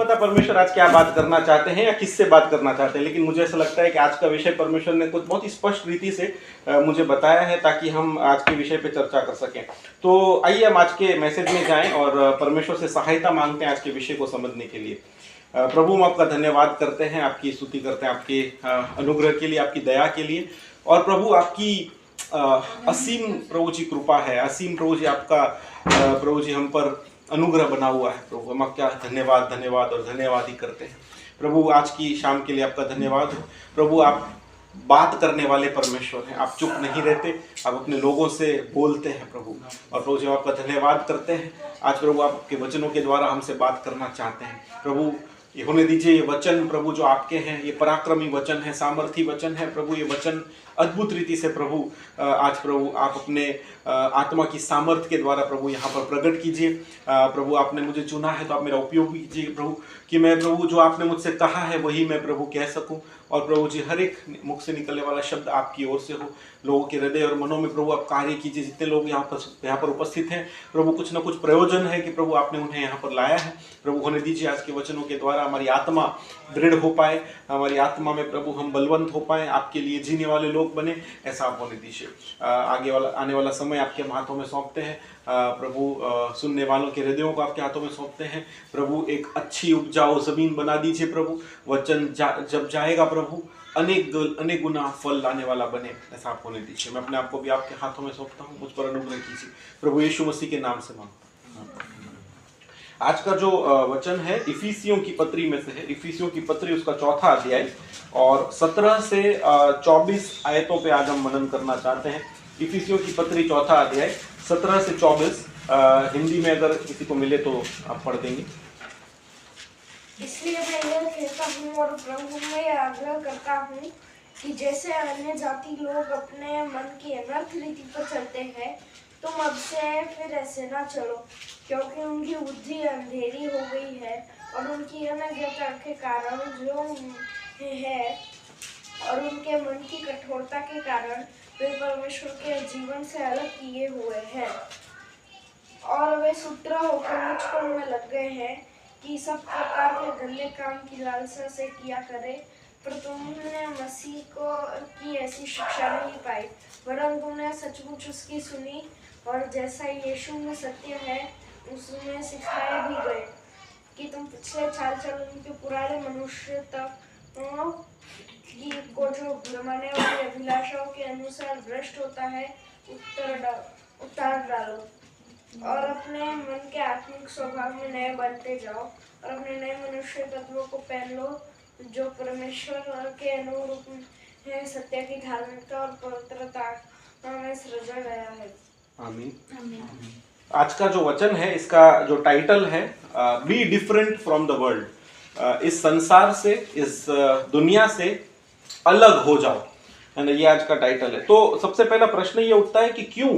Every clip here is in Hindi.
पता परमेश्वर आज क्या बात करना चाहते हैं या किससे बात करना चाहते हैं, लेकिन मुझे ऐसा लगता है कि आज का विषय परमेश्वर ने कुछ बहुत ही स्पष्ट रीति से मुझे बताया है ताकि हम आज के विषय पे चर्चा कर सकें। तो आइए हम आज के मैसेज में जाएं और परमेश्वर से सहायता मांगते हैं आज के विषय को समझने के लिए। प्रभु हम आपका धन्यवाद करते हैं, आपकी स्तुति करते हैं आपके अनुग्रह के लिए, आपकी दया के लिए। और प्रभु आपकी असीम प्रभु जी कृपा है, असीम प्रभु जी आपका प्रभु जी हम पर अनुग्रह बना हुआ है। प्रभु हम आपका धन्यवाद धन्यवाद और धन्यवाद ही करते हैं। प्रभु आज की शाम के लिए आपका धन्यवाद हो। प्रभु आप बात करने वाले परमेश्वर हैं, आप चुप नहीं रहते, आप अपने लोगों से बोलते हैं प्रभु। और प्रभु जी हम आपका धन्यवाद करते हैं। आज प्रभु आपके वचनों के द्वारा हमसे बात करना चाहते हैं। प्रभु ये होने दीजिए, ये वचन प्रभु जो आपके हैं, ये पराक्रमी वचन है, सामर्थी वचन है प्रभु। ये वचन अद्भुत रीति से प्रभु आज प्रभु आप अपने आत्मा की सामर्थ्य के द्वारा प्रभु यहाँ पर प्रकट कीजिए। प्रभु आपने मुझे चुना है तो आप मेरा उपयोग कीजिए प्रभु, कि मैं प्रभु जो आपने मुझसे कहा है वही मैं प्रभु कह सकूं। और प्रभु जी हर एक मुख से निकलने वाला शब्द आपकी ओर से हो, लोगों के हृदय और मनों में प्रभु आप कार्य कीजिए। जितने लोग यहाँ पर उपस्थित हैं प्रभु, कुछ ना कुछ प्रयोजन है कि प्रभु आपने उन्हें यहाँ पर लाया है। प्रभु होने दीजिए आज के वचनों के द्वारा हमारी आत्मा दृढ़ हो पाए, हमारी आत्मा में प्रभु हम बलवंत हो पाए, आपके लिए जीने वाले लोग बने, ऐसा आप होने दीजिए। आगे वाला आने वाला समय आपके हाथों में सौंपते हैं प्रभु। सुनने वालों के हृदयों को आपके हाथों में सौंपते हैं प्रभु। एक अच्छी उपजाऊ जमीन बना दीजिए प्रभु। वचन जब जाएगा प्रभु अनेक गुना फल लाने वाला बने, ऐसा आप होने दीजिए। मैं अपने आप को भी आपके हाथों में सौंपता हूँ, मुझ पर अनुग्रह कीजिए प्रभु, यीशु मसीह के नाम से मांगता हूँ। आज का जो वचन है इफिसियों की पत्री में से है। इफिसियों की पत्री उसका 4था अध्याय और 17 से 24 आयतों पे आज हम मनन करना चाहते हैं। इफिसियों की पत्री 4था अध्याय 17 से 24। हिंदी में अगर किसी को मिले तो आप पढ़ देंगे। इसलिए मैं यह कहता हूँ और प्रभु में यह आग्रह करता हूँ कि जैसे अन्य जाति लोग अपने मन की अनर्थ रीति पर चलते हैं, तुम अब से फिर ऐसे ना चलो, क्योंकि उनकी बुद्धि अंधेरी हो गई है और उनकी अनज्ञता के कारण जो है और उनके मन की कठोरता के कारण वे परमेश्वर के जीवन से अलग किए हुए हैं और वे सूत्र होकर मुझपन में लग गए हैं कि सब प्रकार के गंदे काम की लालसा से किया करे। पर तुमने मसीह को की ऐसी शिक्षा नहीं पाई, वरन तुमने सचमुच उसकी सुनी और जैसा यीशु में सत्य है उसमें सिखाए भी गए कि तुम पिछले चाल चलन के पुराने मनुष्य तक को जो भ्रमने वाली अभिलाषाओं के अनुसार भ्रष्ट होता है उतार डालो और अपने मन के आत्मिक स्वभाव में नए बनते जाओ और अपने नए मनुष्य तत्वों को पहन लो, जो परमेश्वर के अनुरूप है, सत्य की धार्मिकता और पवित्रता में सृजा गया है। आमीन। आज का जो वचन है इसका जो टाइटल है be different from the world. इस संसार से, इस दुनिया से अलग हो जाओ, है ना, ये आज का टाइटल है। तो सबसे पहला प्रश्न ये उठता है कि क्यों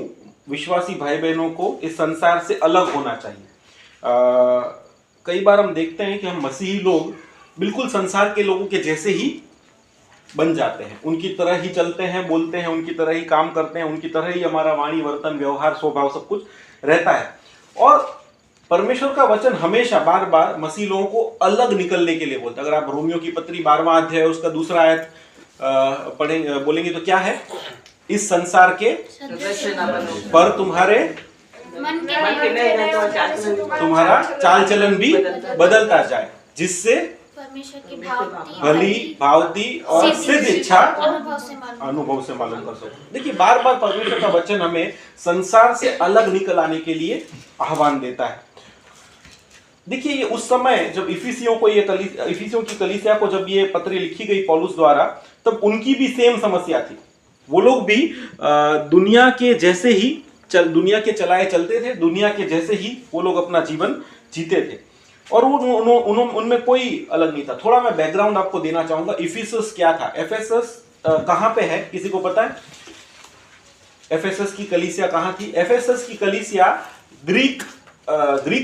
विश्वासी भाई बहनों को इस संसार से अलग होना चाहिए। कई बार हम देखते हैं कि हम मसीही लोग बिल्कुल संसार के लोगों के जैसे ही बन जाते हैं, उनकी तरह ही चलते हैं, बोलते हैं, उनकी तरह ही काम करते हैं, उनकी तरह ही हमारा वाणी वर्तन व्यवहार स्वभाव सब कुछ रहता है। और परमेश्वर का वचन हमेशा बार बार मसीह लोगों को अलग निकलने के लिए बोलता है। अगर आप रोमियो की पत्री 12वां अध्याय उसका 2 आयत पढ़ेंगे बोलेंगे तो क्या है, इस संसार के पर तुम्हारा चाल चलन भी बदलता जाए, जिससे भली भावती और सिद्ध इच्छा अनुभव से मालूम कर सको। देखिए बार बार परमेश्वर का वचन हमें संसार से अलग निकल आने के लिए आह्वान देता है। देखिए ये उस समय जब इफिसियों की कलीसिया को जब ये पत्री लिखी गई पौलुस द्वारा, तब उनकी भी सेम समस्या थी। वो लोग भी दुनिया के जैसे ही दुनिया के चलाए चलते थे, दुनिया के जैसे ही वो लोग अपना जीवन जीते थे और उनमें कोई अलग नहीं था। थोड़ा मैं बैकग्राउंड आपको देना चाहूंगा। इफिसस क्या था, एफेसस कहां पे है, किसी को पता है? एफेसस की कलीसिया कहां थी? एफेसस की कलीसिया ग्रीक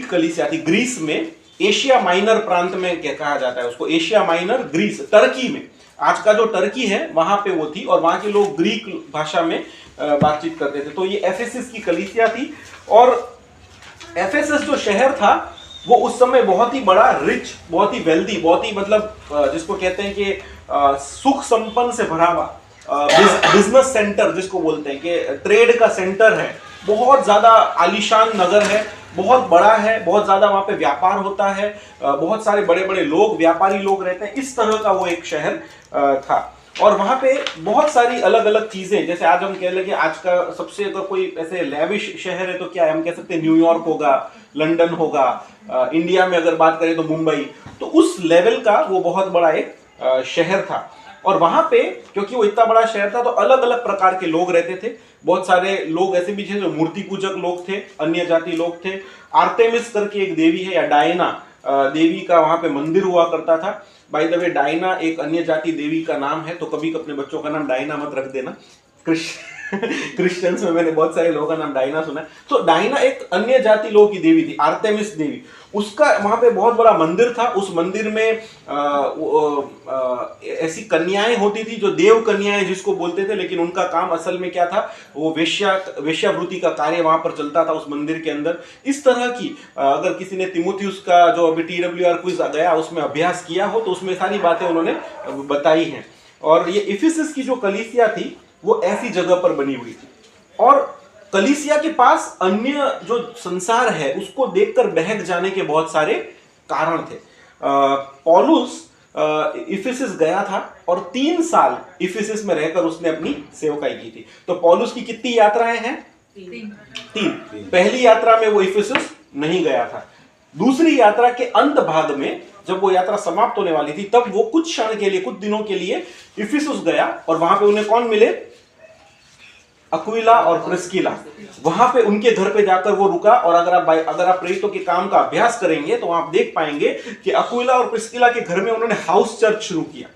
कलीसिया थी, ग्रीस में, एशिया माइनर प्रांत में कहा जाता है उसको, एशिया माइनर ग्रीस, टर्की में। आज का जो टर्की है वहां पे वो थी और वहां के लोग ग्रीक भाषा में बातचीत करते थे। तो ये एफेसस की कलीसिया थी और एफेसस जो शहर था वो उस समय बहुत ही बड़ा रिच, बहुत ही वेल्दी, बहुत ही मतलब जिसको कहते हैं कि सुख संपन्न से भरा हुआ बिजनेस सेंटर जिसको बोलते हैं कि ट्रेड का सेंटर है, बहुत ज्यादा आलीशान नगर है, बहुत बड़ा है, बहुत ज्यादा वहां पे व्यापार होता है, बहुत सारे बड़े बड़े लोग, व्यापारी लोग रहते हैं, इस तरह का वो एक शहर था। और वहां पे बहुत सारी अलग अलग चीजें, जैसे आज हम कह लें कि आज का सबसे अगर कोई ऐसे लैविश शहर है तो क्या है, हम कह सकते हैं न्यूयॉर्क होगा, लंदन होगा, इंडिया में अगर बात करें तो मुंबई। तो उस लेवल का वो बहुत बड़ा एक शहर था। और वहां पे क्योंकि वो इतना बड़ा शहर था तो अलग अलग प्रकार के लोग रहते थे। बहुत सारे लोग ऐसे भी थे जो मूर्ति पूजक लोग थे, अन्य जाति लोग थे। आर्तेमिस करके एक देवी है, या डायना देवी का वहां पे मंदिर हुआ करता था। बाय द वे, डायना एक अन्य जाति देवी का नाम है, तो कभी अपने बच्चों का नाम डायना मत रख देना। क्रिश्चियंस में मैंने बहुत सारे लोगों का नाम डायना सुना है। तो डायना एक अन्य जाति लोगों की देवी थी, आर्तेमिस देवी। उसका वहां पे बहुत बड़ा मंदिर था। उस मंदिर में ऐसी कन्याएं होती थी जो देव कन्याएं जिसको बोलते थे, लेकिन उनका काम असल में क्या था, वो वेश्यावृत्ति का कार्य वहां पर चलता था उस मंदिर के अंदर। इस तरह की अगर किसी ने तिमोथियुस का जो अभी TWR क्विज गया उसमें अभ्यास किया हो तो उसमें सारी बातें उन्होंने बताई हैं। और ये इफिसस की जो कलीसिया थी वो ऐसी जगह पर बनी हुई थी, और कलीसिया के पास अन्य जो संसार है उसको देखकर बहक जाने के बहुत सारे कारण थे। पौलुस इफिसस गया था और 3 साल इफिसस में रहकर उसने अपनी सेवकाई की थी। तो पौलुस की कितनी यात्राएं हैं? 3। पहली यात्रा में वो इफिसस नहीं गया था। दूसरी यात्रा के अंत भाग में जब वो यात्रा समाप्त होने वाली थी तब वो कुछ क्षण के लिए, कुछ दिनों के लिए इफिसुस गया, और वहां पे उन्हें कौन मिले? अक्विला और प्रिस्किला। वहां पे उनके घर पे जाकर वो रुका। और अगर आप प्रेरितों के काम का अभ्यास करेंगे तो आप देख पाएंगे कि अक्विला और प्रिस्किला के घर में उन्होंने हाउस चर्च शुरू किया।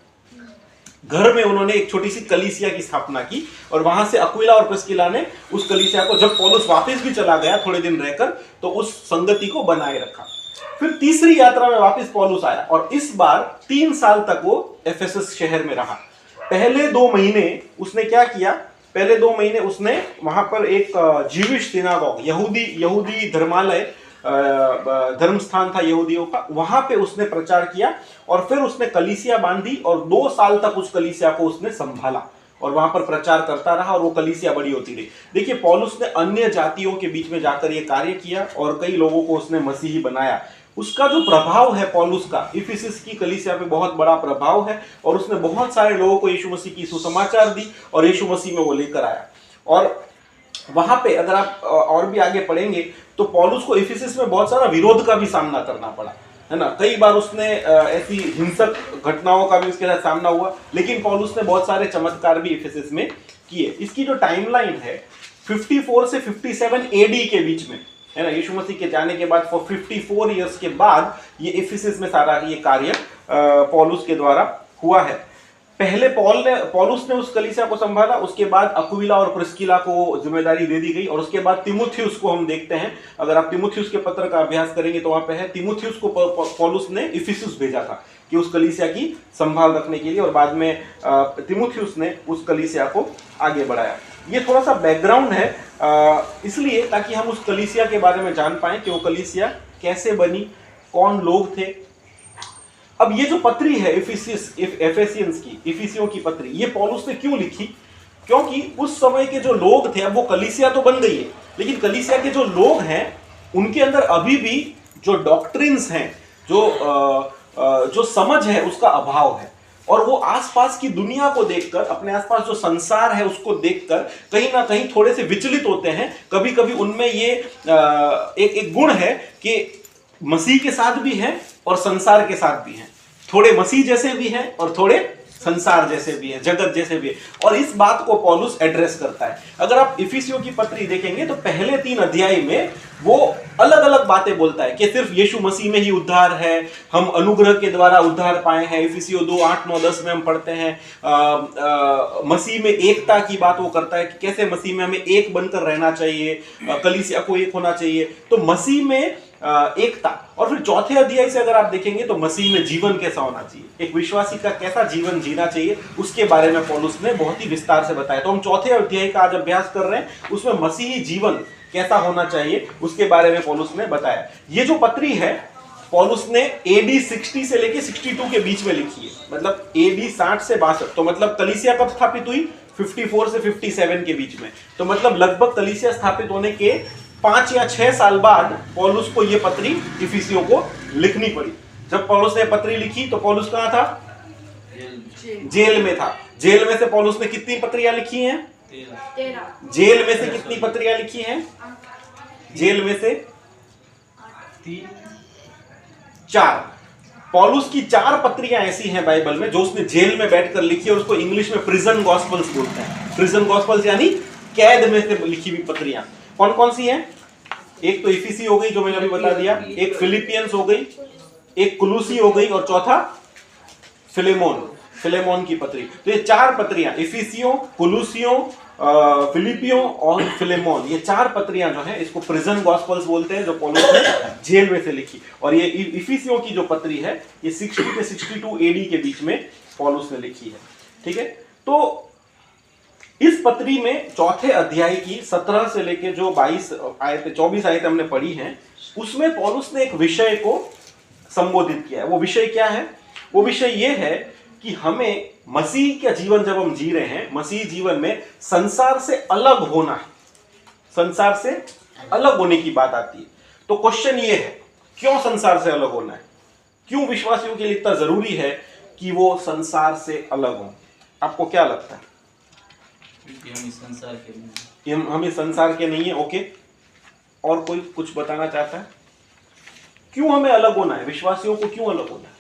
घर में उन्होंने एक छोटी सी कलीसिया की स्थापना की, और वहां से अक्विला और प्रिस्किला ने उस कलीसिया को, जब पौलुस वापस भी चला गया थोड़े दिन रहकर, तो उस संगति को बनाए रखा। फिर तीसरी यात्रा में वापस पौलुस आया, और इस बार 3 साल तक वो एफेसस शहर में रहा। पहले 2 महीने उसने क्या किया? पहले 2 महीने उसने वहां पर एक जीविश सिनागोग, यहूदी धर्मालय, धर्म स्थान था यहूदियों का, वहां पे उसने प्रचार किया। और फिर उसने कलीसिया बांधी और 2 साल तक उस कलीसिया को उसने संभाला और वहां पर प्रचार करता रहा, और वो कलीसिया बड़ी होती रही। देखिए, पौलुस ने अन्य जातियों के बीच में जाकर ये कार्य किया और कई लोगों को उसने मसीही बनाया। उसका जो प्रभाव है पौलुस का, इफिसस की कलीसिया पे बहुत बड़ा प्रभाव है, और उसने बहुत सारे लोगों को यीशु मसीह की सुसमाचार दी और यीशु मसीह में वो लेकर आया। और वहां पे अगर आप और भी आगे पढ़ेंगे तो पौलुस को इफिसस में बहुत सारा विरोध का भी सामना करना पड़ा, है ना। कई बार उसने ऐसी हिंसक घटनाओं का भी उसके साथ सामना हुआ, लेकिन पौलुस ने बहुत सारे चमत्कार भी इफिसस में किए। इसकी जो टाइमलाइन है 54 से 57 AD के बीच में, है ना, यीशु मसीह के जाने के बाद 54 इयर्स के बाद ये इफिसस में सारा ये कार्य पौलुस के द्वारा हुआ है। पहले पौलुस ने उस कलीसिया को संभाला, उसके बाद अक्विला और प्रिस्किला को जिम्मेदारी दे दी गई, और उसके बाद तिमुथियुस को हम देखते हैं। अगर आप तिमुथियुस के पत्र का अभ्यास करेंगे तो वहां पे है, तिमुथियुस को पौलुस ने इफिसुस भेजा था कि उस कलीसिया की संभाल रखने के लिए, और बाद में तिमुथियुस ने उस कलीसिया को आगे बढ़ाया। ये थोड़ा सा बैकग्राउंड है इसलिए ताकि हम उस कलीसिया के बारे में जान पाएं कि वो कलीसिया कैसे बनी, कौन लोग थे। अब ये जो पत्री है एफेसियंस की, इफिसियों की पत्री, ये पौलुस ने क्यों लिखी? क्योंकि उस समय के जो लोग थे, अब वो कलीसिया तो बन गई है, लेकिन कलीसिया के जो लोग हैं उनके अंदर अभी भी जो डॉक्ट्रिन्स हैं, जो समझ है, उसका अभाव है। और वो आसपास की दुनिया को देखकर, अपने आसपास जो संसार है उसको देखकर कहीं ना कहीं थोड़े से विचलित होते हैं। कभी कभी उनमें ये एक गुण है कि मसीह के साथ भी हैं और संसार के साथ भी हैं, थोड़े मसीह जैसे भी हैं और थोड़े संसार जैसे भी है, जगत जैसे भी है। और इस बात को पौलुस एड्रेस करता है। अगर आप इफिसियों की पत्री देखेंगे तो पहले 3 अध्याय में वो अलग अलग बातें बोलता है कि सिर्फ यीशु मसीह में ही उद्धार है, हम अनुग्रह के द्वारा उद्धार पाए हैं। इफिसियों 2, 8, 9, 10 में हम पढ़ते हैं मसीह में एकता की बात वो करता है कि कैसे मसीह में हमें एक बनकर रहना चाहिए, कलीसिया को एक होना चाहिए। तो मसीह में एकता। और फिर 4थे अध्याय से अगर आप देखेंगे तो मसीह में जीवन कैसा होना चाहिए, एक विश्वासी का कैसा जीवन जीना चाहिए, उसके बारे में पौलुस ने बहुत ही विस्तार से बताया। तो हम 4थे अध्याय का आज अभ्यास कर रहे हैं, उसमें मसीही जीवन कैसा होना चाहिए उसके बारे में पौलुस ने बताया। ये जो पत्री है पौलुस ने AD 60 से लेके 62 के बीच में लिखी है, मतलब AD 60 से 62। तो मतलब कलीसिया कब स्थापित हुई? 54 से 57 के बीच में। तो मतलब लगभग कलीसिया स्थापित होने के 5 या 6 साल बाद पौलुस को यह पत्री इफिसियों को लिखनी पड़ी। जब पौलुस ने पत्री लिखी तो पौलुस कहां था? जेल में था। जेल में से पौलुस ने कितनी पत्रियां लिखी हैं? 13। जेल में से कितनी पत्रियां लिखी हैं? जेल में से 4। पौलुस की 4 पत्रियां ऐसी हैं बाइबल में जो उसने जेल में बैठकर लिखी, और उसको इंग्लिश में प्रिजन गॉस्पल्स बोलते हैं। प्रिजन गॉस्पल्स यानी कैद में से लिखी हुई पत्रियां। कौन कौन सी हैं? एक तो इफिसी हो गई जो मैंने अभी बता दिया, एक फिलिपियंस हो गई, एक कुलूसी हो गई, और चौथा फिलेमोन की पत्री। तो ये 4 पत्रियां, इफिसियों, कुलूसियों, फिलिपियों और फिलेमोन, ये 4 पत्रियां जो है इसको प्रिजन गॉस्पल्स बोलते हैं, जो पौलुस ने जेल में से लिखी। और ये इफिसियों की जो पत्री है ये 60 से 62 AD के बीच में पौलुस ने लिखी है। ठीक है, तो इस पत्री में चौथे अध्याय की 17 से लेके जो 24 आयतें हमने पढ़ी हैं, उसमें पौलुस ने एक विषय को संबोधित किया है। वो विषय क्या है? वो विषय ये है कि हमें मसीह का जीवन जब हम जी रहे हैं, मसीह जीवन में संसार से अलग होना है, संसार से अलग होने की बात आती है। तो क्वेश्चन ये है, क्यों संसार से अलग होना है? क्यों विश्वासियों के लिए इतना जरूरी है कि वो संसार से अलग हों? आपको क्या लगता है? हम इस संसार के नहीं, हम इस संसार के नहीं है। ओके, और कोई कुछ बताना चाहता है? क्यों हमें अलग होना है? विश्वासियों को क्यों अलग होना है?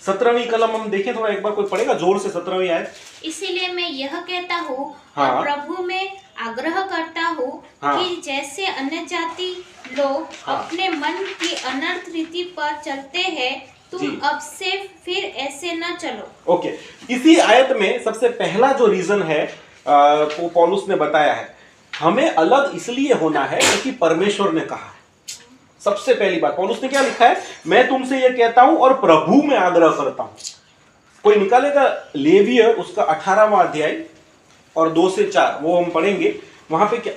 17वीं कलम हम देखें थोड़ा, एक बार कोई पढ़ेगा जोर से 17वीं आयत। इसीलिए मैं यह कहता हूँ हाँ। और प्रभु में आग्रह करता हूँ हाँ। कि जैसे अन्य जाति लोग हाँ। अपने मन की अनर्थ रीति पर चलते हैं, जी। तुम अब से फिर ऐसे न चलो। ओके, इसी आयत में सबसे पहला जो रीजन है वो पौलुस ने बताया है, हमें अलग इसलिए होना है क्योंकि परमेश्वर ने कहा है। सबसे पहली बात पौलुस ने क्या लिखा है? मैं तुमसे यह कहता हूं और प्रभु में आग्रह करता हूं। कोई निकालेगा लेवीय उसका 18वां अध्याय और 2 से 4, वो हम पढ़ेंगे। वहां पे क्या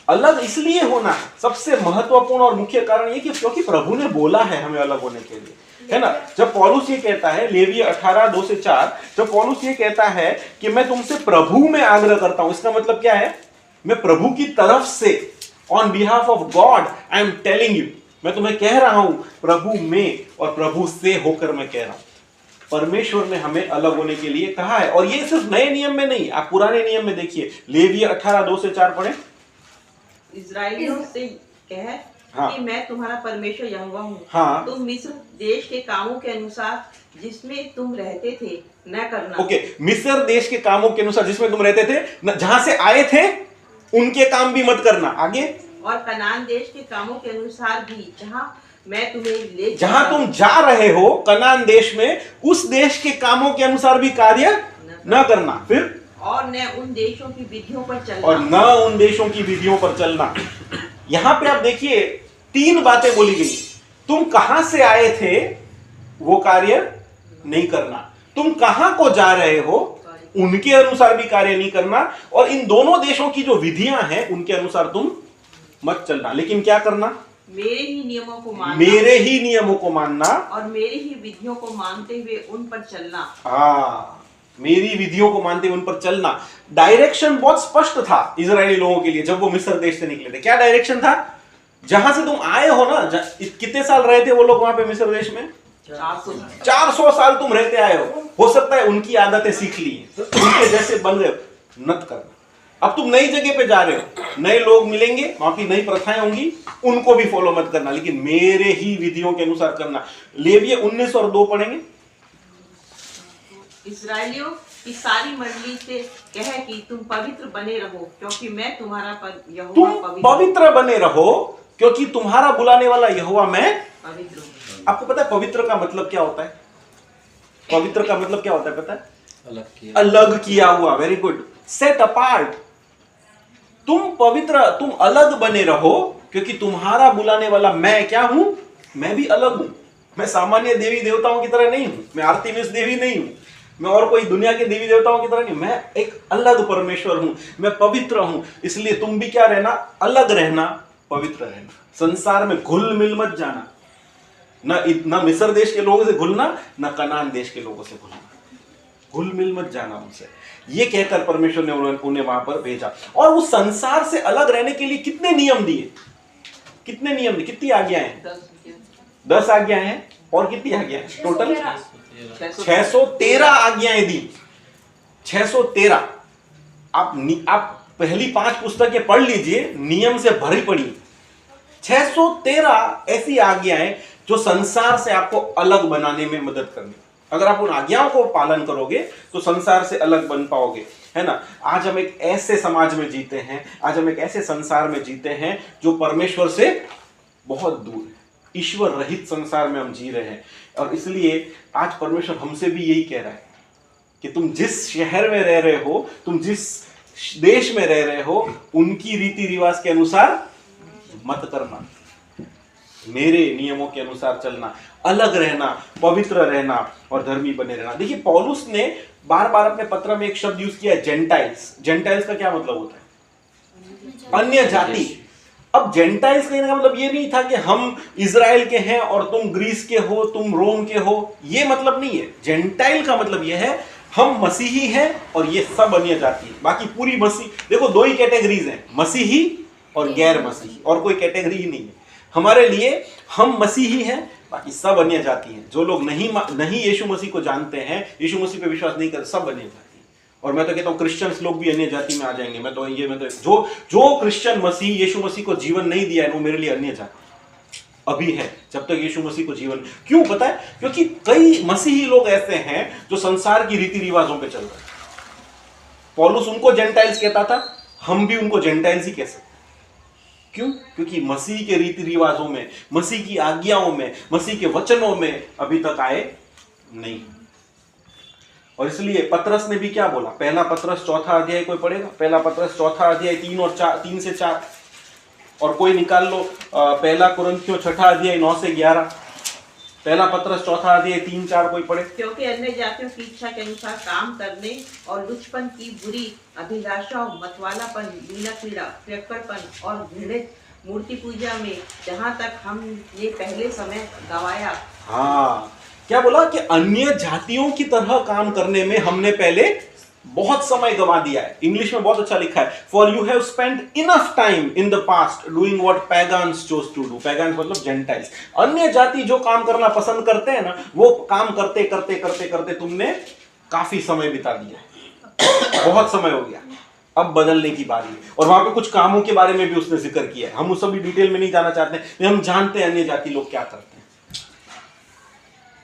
अलग इसलिए होना है, सबसे महत्वपूर्ण और मुख्य कारण ये कि क्योंकि प्रभु ने बोला है हमें अलग होने के लिए, है ना। जब पौलुस ये कहता है, लेवीय 18 2 से 4, जब पौलुस ये कहता है कि मैं तुमसे प्रभु में आग्रह करता हूं, इसका मतलब क्या है? मैं प्रभु की तरफ से, on behalf of God I am telling you, मैं तुम्हें कह रहा हूं प्रभु में और प्रभु से होकर मैं कह रहा हूं। परमेश्वर ने हमें अलग होने के लिए कहा है, और ये सिर्फ नए नियम में नहीं, आप पुराने नियम में देखिए। लेवीय 18 2 से 4 पढ़े। इस्राएलियों से कह हाँ। कि मैं तुम्हारा परमेश्वर यहोवा हूँ। हाँ। तुम मिस्र देश के कामों के अनुसार जिसमें तुम रहते थे न करना। ओके, मिस्र देश के कामों के अनुसार जिसमें तुम रहते थे, जहां से आए थे उनके काम भी मत करना। आगे, और कनान देश के कामों के अनुसार भी जहाँ मैं तुम्हें ले जहां तुम जा रहे हो कनान देश में, उस देश के कामों के अनुसार भी कार्य न करना। फिर, और न उन देशों की विधियों पर चलना। और न उन देशों की विधियों पर चलना। यहां पे आप देखिए 3 बातें बोली गई। तुम कहां से आए थे वो कार्य नहीं करना, तुम कहां को जा रहे हो उनके अनुसार भी कार्य नहीं करना, और इन दोनों देशों की जो विधियां हैं उनके अनुसार तुम मत चलना। लेकिन क्या करना? मेरे ही नियमों को मानना। मेरे ही नियमों को मानना और मेरी ही विधियों को मानते हुए उन पर चलना। हाँ, मेरी विधियों को मानते हुए उन पर चलना। डायरेक्शन बहुत स्पष्ट था इजरायली लोगों के लिए जब वो मिस्र देश से निकले थे। क्या डायरेक्शन था? जहां से तुम आए हो ना, कितने साल रहे थे वो लोग वहां पे मिस्र देश में? 400 साल तुम रहते आए हो सकता है उनकी आदतें सीख ली हैं, उनके जैसे बन रहे हो, मत करना। अब तुम नई जगह पे जा रहे हो, नए लोग मिलेंगे, वहां की नई प्रथाएं होंगी, उनको भी फॉलो मत करना, लेकिन मेरे ही विधियों के अनुसार करना। लेवीय 19 और 2 पढ़ेंगे। इस्राएलियों की सारी मंडली से कह कि तुम पवित्र बने रहो क्योंकि मैं तुम्हारा यहोवा तुम पवित्र बने रहो क्योंकि तुम्हारा बुलाने वाला यहोवा मैं पवित्र हूँ। आपको पता है पवित्र का मतलब क्या होता है? पवित्र का मतलब क्या होता है पता है? अलग किया, अलग किया हुआ। Very good, set apart. तुम पवित्र, तुम अलग बने रहो क्योंकि तुम्हारा बुलाने वाला मैं क्या हूं? मैं भी अलग हूं। मैं सामान्य देवी देवताओं की तरह नहीं हूं, मैं आर्तिमिस देवी नहीं हूं, मैं और कोई दुनिया के देवी देवताओं की तरह नहीं, मैं एक अलग परमेश्वर हूं, मैं पवित्र हूं। इसलिए तुम भी क्या रहना? अलग रहना, पवित्र रहना, संसार में घुल मिल मत जाना, ना मिस्र देश के लोगों से घुलना, ना कनान देश के लोगों से घुलना, घुल मिल मत जाना उनसे। ये कहकर परमेश्वर ने उन्हें वहां पर भेजा। और उस संसार से अलग रहने के लिए कितने नियम दिए, कितने नियम दिए, कितनी आज्ञाएं हैं? 10 आज्ञाएं हैं। और कितनी आज्ञाएं टोटल? 613 आज्ञाएं दी। 613। आप पहली 5 पुस्तकें पढ़ लीजिए, नियम से भरी पड़ी। 613 ऐसी आज्ञाएं जो संसार से आपको अलग बनाने में मदद करनी। अगर आप उन आज्ञाओं को पालन करोगे तो संसार से अलग बन पाओगे, है ना। आज हम एक ऐसे समाज में जीते हैं, आज हम एक ऐसे संसार में जीते हैं जो परमेश्वर से बहुत दूर है, ईश्वर रहित संसार में हम जी रहे हैं। और इसलिए आज परमेश्वर हमसे भी यही कह रहा है कि तुम जिस शहर में रह रहे हो, तुम जिस देश में रह रहे हो, उनकी रीति रिवाज के अनुसार मत करना, मेरे नियमों के अनुसार चलना, अलग रहना, पवित्र रहना और धर्मी बने रहना। देखिए पौलुस ने बार बार अपने पत्र में एक शब्द यूज किया है, जेंटाइल्स। जेंटाइल्स का क्या मतलब होता है? अन्य जाति। अब जेंटाइल्स कहने का मतलब ये नहीं था कि हम इजराइल के हैं और तुम ग्रीस के हो, तुम रोम के हो, ये मतलब नहीं है। जेंटाइल का मतलब ये है हम मसीही हैं और ये सब अन्य जाति है। बाकी पूरी मसीह, देखो 2 ही कैटेगरीज हैं, मसीही और गैर मसीही, और कोई कैटेगरी ही नहीं है हमारे लिए। हम मसीही हैं, बाकी सब अन्य जाति हैं। जो लोग नहीं यीशु मसीह को जानते हैं, यीशु मसीह पे विश्वास नहीं करते, सब अन्य जाति। और मैं तो कहता हूँ क्रिश्चियंस लोग भी अन्य जाति में आ जाएंगे। मैं तो जो क्रिश्चियन मसीह यीशु मसीह को जीवन नहीं दिया है, वो मेरे लिए अन्य जाति अभी है, जब तक यीशु मसीह को जीवन। क्यों पता है? क्योंकि कई मसीही लोग ऐसे हैं जो संसार की रीति रिवाजों पे चल रहे हैं। पौलुस उनको जेंटाइल्स कहता था, हम भी उनको जेंटाइल्स ही कह सकते। क्यों? क्योंकि मसीह के रीति रिवाजों में, मसीह की आज्ञाओं में, मसीह के वचनों में अभी तक आए नहीं। और इसलिए पतरस ने भी क्या बोला? पहला पतरस 4 अध्याय कोई पढ़ेगा? पहला पतरस 4 अध्याय 3 से 4, और कोई निकाल लो पहला कुरिन्थियों 6 अध्याय 9 से 11। पहला पतरस 4 अध्याय 3-4 कोई पढ़े? क्योंकि अन्य जातियों की इच्छा के अनुसार काम करने और लुचपन की बुरी अभिलाषाओं, मतवालापन, लीला क्रीड़ा, पियक्कड़पन और घृणित मूर्ति पूजा में जहाँ तक हमने पहले समय गवाया। हाँ, क्या बोला कि अन्य जातियों की तरह काम करने में हमने पहले बहुत समय गंवा दिया है। इंग्लिश में बहुत अच्छा लिखा है, for you have spent enough time in the past doing what pagans chose to do. Pagans मतलब जेंटाइल्स। अन्य जाति जो काम करना पसंद करते हैं ना, वो काम करते करते करते करते तुमने काफी समय बिता दिया, बहुत समय हो गया, अब बदलने की बारी है। और वहां पे कुछ कामों के बारे में भी उसने जिक्र किया है। हम उस सभी डिटेल में नहीं जाना चाहते, लेकिन हम जानते हैं अन्य जाति लोग क्या करते हैं।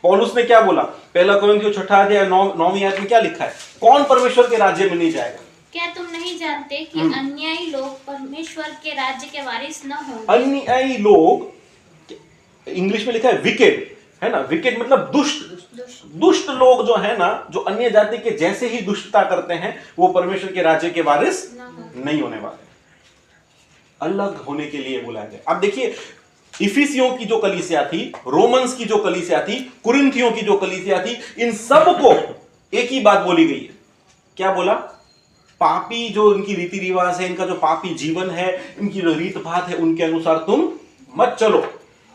पौलुस ने क्या बोला? पहला कुरिन्थियों 6 अध्याय 9वीं आयत में क्या लिखा है? कौन परमेश्वर के राज्य में नहीं जाएगा? क्या तुम नहीं जानते कि अन्यायी लोग परमेश्वर के राज्य के वारिस न होंगे? अन्यायी लोग, इंग्लिश में लिखा है विकेड, है ना। विकेड मतलब दुष्ट लोग जो है ना, जो अन्य जाति के जैसे ही दुष्टता करते हैं, वो परमेश्वर के राज्य के वारिस नहीं होने वाले, अलग होने के लिए बुलाया गया। अब देखिए, इफिसियों की जो कलीसिया थी, रोमन्स की जो कलीसिया थी, कुरिन्थियों की जो कलीसिया थी, इन सब को एक ही बात बोली गई है। क्या बोला? पापी जो इनकी रीति रिवाज है, इनका जो पापी जीवन है, इनकी जो रीत भात है, उनके अनुसार तुम मत चलो।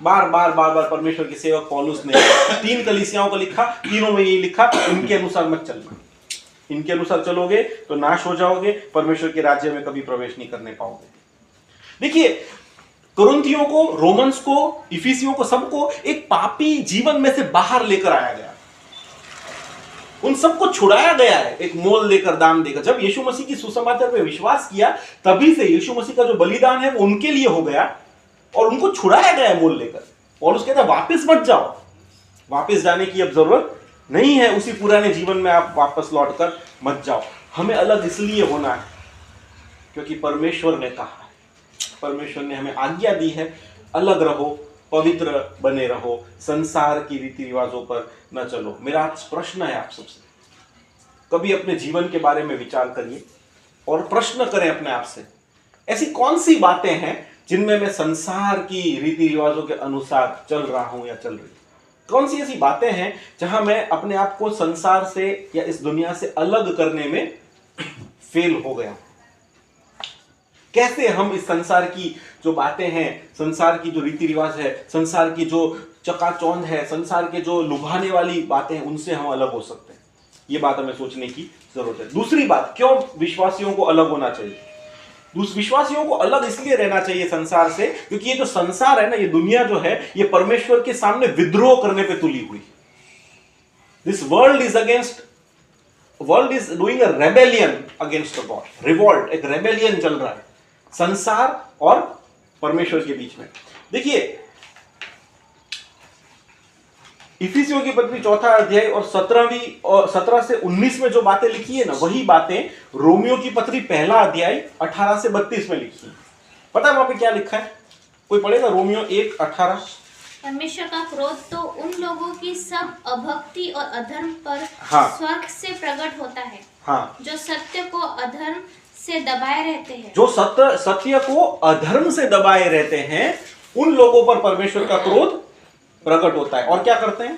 बार बार परमेश्वर के सेवक पौलुस ने 3 कलीसियाओं को लिखा, तीनों में यही लिखा, इनके अनुसार मत चलना। इनके अनुसार चलोगे तो नाश हो जाओगे, परमेश्वर के राज्य में कभी प्रवेश नहीं करने पाओगे। देखिए, कुरिन्थियों को, रोमन्स को, इफिसियों को, सबको एक पापी जीवन में से बाहर लेकर आया गया। उन सबको छुड़ाया गया है एक मोल देकर, दाम देकर। जब यीशु मसीह की सुसमाचार पे विश्वास किया, तभी से यीशु मसीह का जो बलिदान है वो उनके लिए हो गया और उनको छुड़ाया गया है मोल लेकर। और उसके कहता वापस मत जाओ, वापस जाने की अब जरूरत नहीं है, उसी पुराने जीवन में आप वापस लौटकर मत जाओ। हमें अलग इसलिए होना है क्योंकि परमेश्वर ने कहा है, परमेश्वर ने हमें आज्ञा दी है, अलग रहो, पवित्र बने रहो, संसार की रीति रिवाजों पर न चलो। मेरा आज प्रश्न है आप सबसे, कभी अपने जीवन के बारे में विचार करिए और प्रश्न करें अपने आप से, ऐसी कौन सी बातें हैं जिनमें मैं संसार की रीति रिवाजों के अनुसार चल रहा हूं या चल रही? कौन सी ऐसी बातें हैं जहां मैं अपने आप को संसार से या इस दुनिया से अलग करने में फेल हो गया? कैसे हम इस संसार की जो बातें हैं, संसार की जो रीति रिवाज है, संसार की जो चकाचौंध है, संसार के जो लुभाने वाली बातें हैं, उनसे हम अलग हो सकते हैं। ये बात हमें सोचने की जरूरत है। दूसरी बात, क्यों विश्वासियों को अलग होना चाहिए? विश्वासियों को अलग इसलिए रहना चाहिए संसार से, क्योंकि ये जो संसार है ना, ये दुनिया जो है, ये परमेश्वर के सामने विद्रोह करने पे तुली हुई है। This world is doing a rebellion against the God. Revolt, एक रेबेलियन चल रहा है संसार और परमेश्वर के बीच में। देखिए इफिसियों की पत्री 4 अध्याय और 17 से 19 में जो बातें लिखी है ना, वही बातें रोमियो की पत्री 1 अध्याय 18 से 32 में लिखी है। पता है वहां पे क्या लिखा है? कोई पढ़ेगा? रोमियो 1:18। परमेश्वर का क्रोध तो उन लोगों की सब अभक्ति और अधर्म पर स्वर्ग से प्रकट होता है, जो सत्य को अधर्म से दबाए रहते हैं। जो सत्य को अधर्म से दबाए रहते हैं, उन लोगों पर परमेश्वर का क्रोध प्रकट होता है। और क्या करते हैं?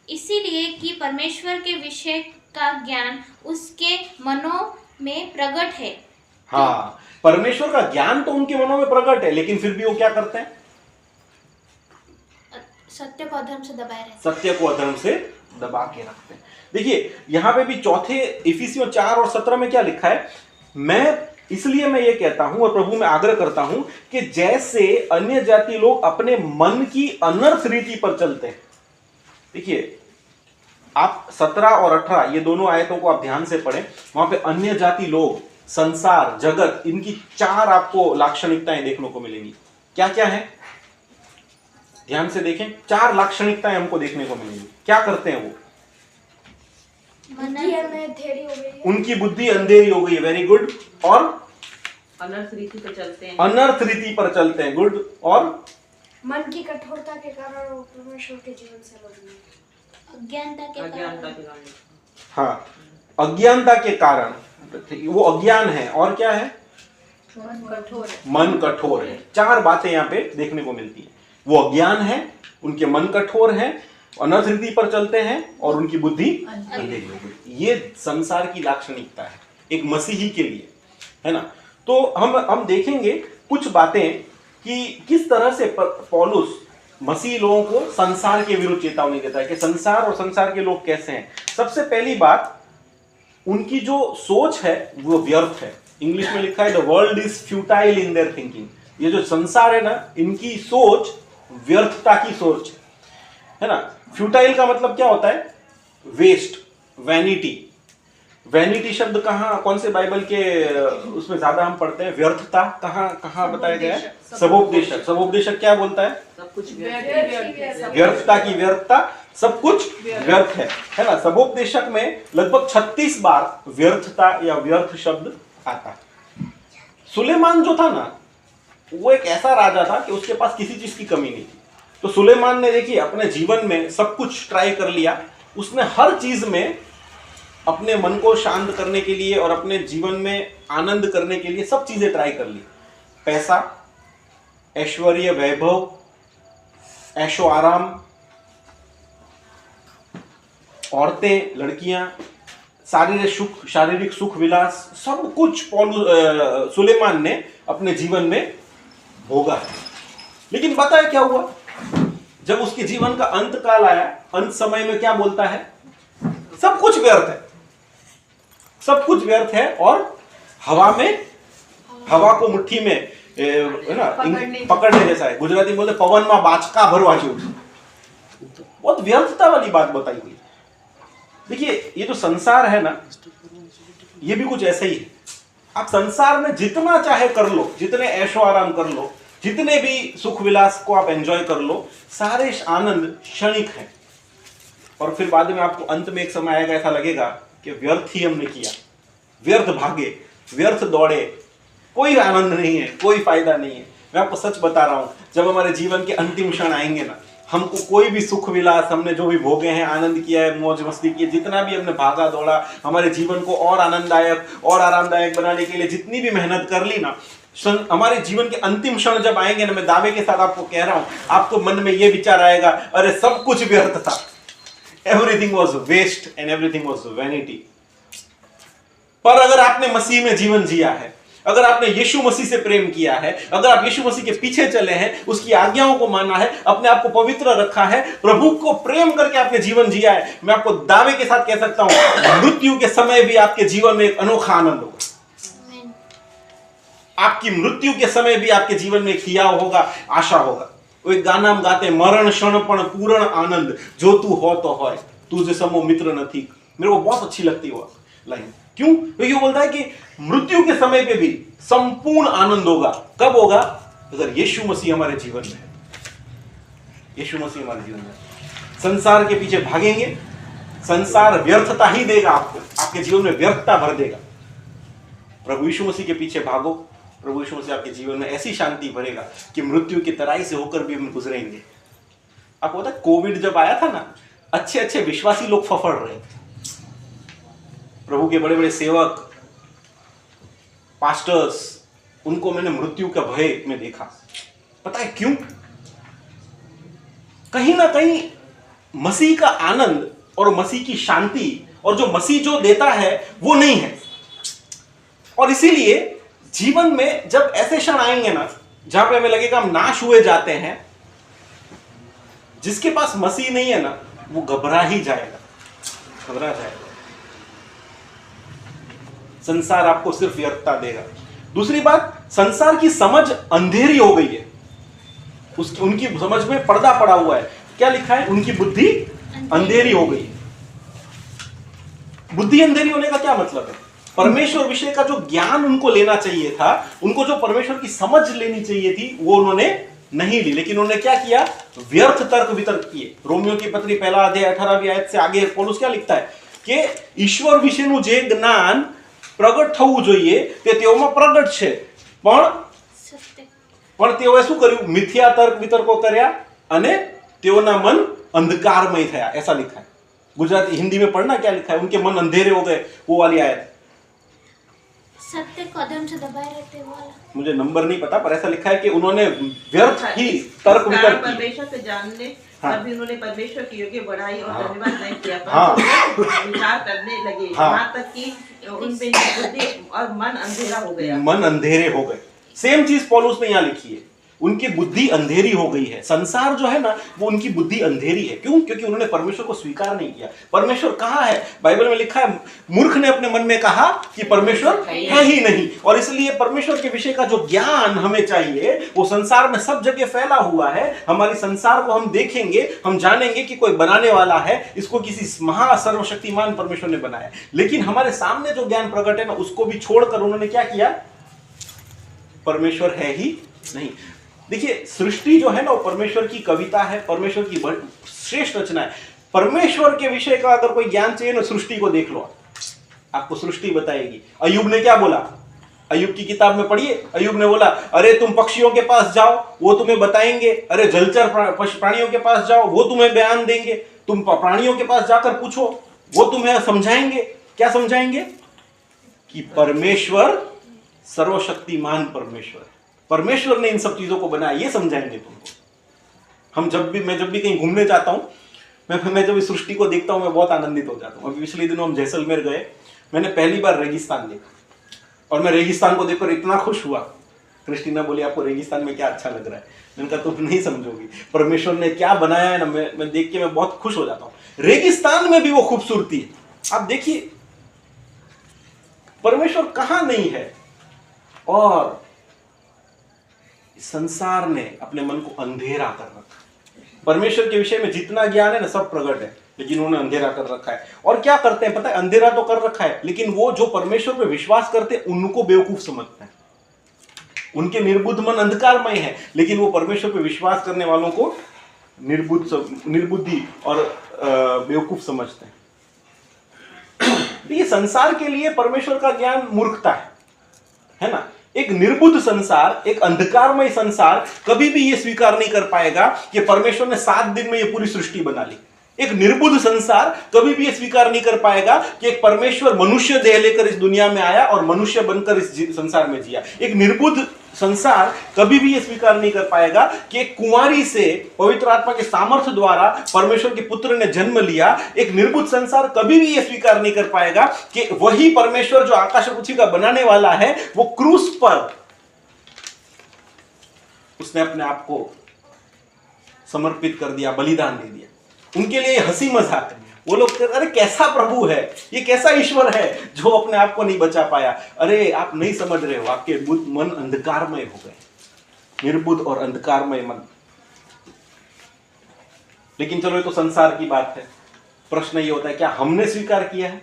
इसीलिए कि परमेश्वर के विषय का ज्ञान उसके मनों में प्रकट है। हाँ, परमेश्वर का ज्ञान तो उनके मनों में प्रकट है, लेकिन फिर भी वो क्या करते हैं? सत्य को अधर्म से दबाए रहते हैं। सत्य को अधर्म से दबा के रखते हैं। देखिए यहां पे भी चौथे इफिसियों 4 और 17 में क्या लिखा है? इसलिए मैं ये कहता हूं और प्रभु में आग्रह करता हूं कि जैसे अन्य जाति लोग अपने मन की अनर्थ रीति पर चलते हैं। देखिए आप 17 और 18 ये दोनों आयतों को आप ध्यान से पढ़ें। वहां पे अन्य जाति लोग, संसार, जगत, इनकी 4 आपको लाक्षणिकताएं देखने को मिलेंगी। क्या क्या है? ध्यान से देखें, 4 लाक्षणिकताएं हमको देखने को मिलेंगी। क्या करते हैं वो? उनकी बुद्धि अंधेरी हो गई। Very good. और अनर्थ रीति पर चलते हैं। अनर्थ रीति पर चलते हैं। गुड। और मन की कठोरता के कारण वो परमेश्वर के जीवन से लगे। अज्ञानता के कारण। हाँ, अज्ञानता के कारण वो अज्ञान है। और क्या है? मन कठोर है। 4 बातें यहाँ पे देखने को मिलती है। वो अज्ञान है, उनके मन कठोर है, अनर्थ रीति पर चलते हैं और उनकी बुद्धि अंधेरी हो गई। ये संसार की लाक्षणिकता है एक मसीही के लिए, है ना। तो हम देखेंगे कुछ बातें कि किस तरह से पौलुस मसीही लोगों को संसार के विरुद्ध चेतावनी देता है कि संसार और संसार के लोग कैसे हैं। सबसे पहली बात, उनकी जो सोच है वो व्यर्थ है। इंग्लिश में लिखा है the world is futile in their thinking. ये जो संसार है ना, इनकी सोच व्यर्थता की सोच है ना। फ्यूटाइल का मतलब क्या होता है? Waste, vanity. वैनिटी शब्द कौन से बाइबल के उसमें ज्यादा हम पढ़ते हैं? व्यर्थता कहाँ बताया गया है? सबोपदेशक। सबोपदेशक क्या बोलता है? सब कुछ व्यर्थता की व्यर्थता, सब कुछ व्यर्थ है ना। सबोपदेशक में लगभग 36 बार व्यर्थता या व्यर्थ शब्द आता है। सुलेमान जो था ना, वो एक ऐसा राजा था कि उसके पास किसी चीज की कमी नहीं थी। तो सुलेमान ने देखिए अपने जीवन में सब कुछ ट्राई कर लिया। उसने हर चीज में अपने मन को शांत करने के लिए और अपने जीवन में आनंद करने के लिए सब चीजें ट्राई कर ली। पैसा, ऐश्वर्य, वैभव, ऐशो आराम, औरतें, लड़कियां, शारीरिक सुख विलास, सब कुछ सुलेमान ने अपने जीवन में भोगा है। लेकिन पता है क्या हुआ? जब उसके जीवन का अंत काल आया, अंत समय में क्या बोलता है? सब कुछ व्यर्थ है, सब कुछ व्यर्थ है और हवा को मुट्ठी में है ना पकड़ने जैसा है। गुजराती बोलते पवन में बाचका भरवा जो। बहुत व्यर्थता वाली बात बताई हुई। देखिए ये जो संसार है ना, ये भी कुछ ऐसा ही है। आप संसार में जितना चाहे कर लो, जितने ऐशो आराम कर लो, जितने भी सुख विलास को आप एंजॉय कर लो, सारे आनंद क्षणिक है। और फिर बाद में आपको अंत में एक समय आएगा, ऐसा लगेगा कि व्यर्थ ही हमने किया, व्यर्थ भागे, व्यर्थ दौड़े, कोई आनंद नहीं है, कोई फायदा नहीं है। मैं आपको सच बता रहा हूं, जब हमारे जीवन के अंतिम क्षण आएंगे ना, हमको कोई भी सुख विलास, हमने जो भी भोगे हैं, आनंद किया है, मौज मस्ती की है, जितना भी हमने भागा दौड़ा, हमारे जीवन को और आनंददायक और आरामदायक बनाने के लिए जितनी भी मेहनत कर ली ना, हमारे जीवन के अंतिम क्षण जब आएंगे ना, मैं दावे के साथ आपको कह रहा हूं, आपको मन में यह विचार आएगा, अरे सब कुछ व्यर्थ था, everything was waste and everything was vanity. पर अगर आपने मसीह में जीवन जिया है, अगर आपने यीशु मसीह से प्रेम किया है, अगर आप यीशु मसीह के पीछे चले हैं, उसकी आज्ञाओं को माना है, अपने आप को पवित्र रखा है, प्रभु को प्रेम करके आपने जीवन जिया है, मैं आपको दावे के साथ कह सकता हूं मृत्यु के समय भी आपके जीवन में एक अनोखा आनंद होगा। आपकी मृत्यु के समय भी आपके जीवन में एक हियाव होगा, आशा होगा। वो एक गाना हम गाते हैं, मरण क्षण पण पूर्ण आनंद, जो तू हो तो होय, तुझे समो मित्र नथी। मेरे को बहुत अच्छी लगती है वो लाइन। क्यों? क्योंकि वो बोलता है कि मृत्यु के समय पे भी संपूर्ण आनंद होगा। कब होगा? अगर यीशु मसीह हमारे जीवन में है। यीशु मसीह हमारे जीवन में। संसार के पीछे भागेंगे, संसार व्यर्थता ही देगा आपको, आपके जीवन में व्यर्थता भर देगा। प्रभु यीशु मसीह के पीछे भागो, प्रभु यीशु मसीह आपके जीवन में ऐसी शांति भरेगा कि मृत्यु की तराई से होकर भी हम गुजरेंगे। आपको पता है कोविड जब आया था ना, अच्छे अच्छे विश्वासी लोग फफड़ रहे थे। प्रभु के बड़े बड़े सेवक, पास्टर्स, उनको मैंने मृत्यु का भय में देखा। पता है क्यों? कहीं ना कहीं मसीह का आनंद और मसीह की शांति और जो मसीह जो देता है वो नहीं है। और इसीलिए जीवन में जब ऐसे क्षण आएंगे ना जहां पे हमें लगेगा हम नाश हुए जाते हैं, जिसके पास मसीह नहीं है ना वो घबरा ही जाएगा, घबरा जाएगा। संसार आपको सिर्फ व्यर्थता देगा। दूसरी बात, संसार की समझ अंधेरी हो गई है, उनकी समझ में पर्दा पड़ा हुआ है। क्या लिखा है? उनकी बुद्धि अंधेरी हो गई। बुद्धि अंधेरी होने का क्या मतलब है? परमेश्वर विषय का जो ज्ञान उनको लेना चाहिए था, उनको जो परमेश्वर की समझ लेनी चाहिए थी, वो उन्होंने नहीं ली। लेकिन उन्होंने क्या किया? व्यर्थ तर्क वितर्क किए। रोमियो की पत्री 1 अध्याय 18वीं आयत से आगे पौलुस क्या लिखता है कि ईश्वर विषयનું જે જ્ઞાન પ્રગટ થવું જોઈએ તે તેઓમાં પ્રગટ છે, પણ તેઓએ શું કર્યું? મિથ્યા તર્ક વિતર્કો કર્યા અને તેઓના મન અંધકારમય થયા। ऐसा लिखा है। गुजराती हिंदी में पढ़ना क्या लिखा है? उनके मन अंधेरे हो गए, वो वाली आयत। सत्य कदम से दबाए रहते वाला, मुझे नंबर नहीं पता, पर ऐसा लिखा है कि उन्होंने व्यर्थ ही तर्क वितर्क किए। परमेश्वर से जानने हाँ। तभी उन्होंने परमेश्वर की योग्य बढ़ाई और हाँ। धन्यवाद नहीं किया, हाँ। विचार करने लगे, हाँ। यहाँ तक कि उनपे बुद्धि और मन अंधेरा हो गया। मन अंधेरे हो गए। सेम चीज पौलुस ने यहाँ लिखी है, उनकी बुद्धि अंधेरी हो गई है। संसार जो है ना वो उनकी बुद्धि अंधेरी है। क्यों? क्योंकि उन्होंने परमेश्वर को स्वीकार नहीं किया। परमेश्वर कहाँ है? बाइबल में लिखा है, मूर्ख ने अपने मन में कहा कि परमेश्वर है ही नहीं। और इसलिए परमेश्वर के विषय का जो ज्ञान हमें चाहिए वो संसार में सब जगह फैला हुआ है। हमारी संसार को हम देखेंगे, हम जानेंगे कि कोई बनाने वाला है, इसको किसी महा सर्वशक्तिमान परमेश्वर ने बनाया। लेकिन हमारे सामने जो ज्ञान प्रकट है ना, उसको भी छोड़कर उन्होंने क्या किया? परमेश्वर है ही नहीं। देखिए, सृष्टि जो है ना वो परमेश्वर की कविता है, परमेश्वर की श्रेष्ठ रचना है। परमेश्वर के विषय का अगर कोई ज्ञान चाहिए ना, सृष्टि को देख लो, आपको सृष्टि बताएगी। अय्यूब ने क्या बोला? अय्यूब की किताब में पढ़िए, अय्यूब ने बोला, अरे तुम पक्षियों के पास जाओ, वो तुम्हें बताएंगे। अरे जलचर प्राणियों के पास जाओ, वो तुम्हें बयान देंगे। तुम प्राणियों के पास जाकर पूछो, वो तुम्हें समझाएंगे। क्या समझाएंगे? कि परमेश्वर सर्वशक्तिमान परमेश्वर है, परमेश्वर ने इन सब चीजों को बनाया, ये समझाएंगे तुमको। मैं जब भी कहीं घूमने जाता हूँ, मैं जब इस सृष्टि को देखता हूँ, मैं बहुत आनंदित हो जाता हूँ। अभी पिछले दिनों हम जैसलमेर गए, मैंने पहली बार रेगिस्तान देखा और मैं रेगिस्तान को देखकर इतना खुश हुआ। क्रिस्टीना बोली, आपको रेगिस्तान में क्या अच्छा लग रहा है? मैंने कहा तुम नहीं समझोगी, परमेश्वर ने क्या बनाया है ना, मैं देख के मैं बहुत खुश हो जाता हूँ। रेगिस्तान में भी वो खूबसूरती है। आप देखिए परमेश्वर कहाँ नहीं है। और संसार ने अपने मन को अंधेरा कर रखा। परमेश्वर के विषय में जितना ज्ञान है ना सब प्रकट है, लेकिन उन्होंने अंधेरा कर रखा है। और क्या करते हैं पता है? अंधेरा तो कर रखा है, लेकिन वो जो परमेश्वर पे विश्वास करते हैं उनको बेवकूफ समझते हैं। उनके निर्बुद्ध मन अंधकारमय है, लेकिन वो परमेश्वर पे विश्वास करने वालों को निर्बुद्धि और बेवकूफ समझते हैं। ये संसार के लिए परमेश्वर का ज्ञान मूर्खता है ना। एक निर्बुद्ध संसार, एक अंधकारमय संसार कभी भी ये स्वीकार नहीं कर पाएगा कि परमेश्वर ने 7 दिन में ये पूरी सृष्टि बना ली। एक निर्बुद्ध संसार कभी भी ये स्वीकार नहीं कर पाएगा कि एक परमेश्वर मनुष्य देह लेकर इस दुनिया में आया और मनुष्य बनकर इस संसार में जिया। एक निर्बुद्ध संसार कभी भी ये स्वीकार नहीं कर पाएगा कि एक कुंवारी से पवित्र आत्मा के सामर्थ्य द्वारा परमेश्वर के पुत्र ने जन्म लिया। एक निर्बुद्ध संसार कभी भी ये स्वीकार नहीं कर पाएगा कि वही परमेश्वर जो आकाश और पृथ्वी का बनाने वाला है वो क्रूस पर उसने अपने आप को समर्पित कर दिया, बलिदान दे दिया। उनके लिए हंसी मजाक है। वो लोग कहते अरे कैसा प्रभु है, ये कैसा ईश्वर है जो अपने आप को नहीं बचा पाया। अरे आप नहीं समझ रहे हो, आपके मन अंधकारमय हो गए, निर्बुद्ध और अंधकारमय मन। लेकिन चलो ये तो संसार की बात है। प्रश्न ये होता है क्या हमने स्वीकार किया है?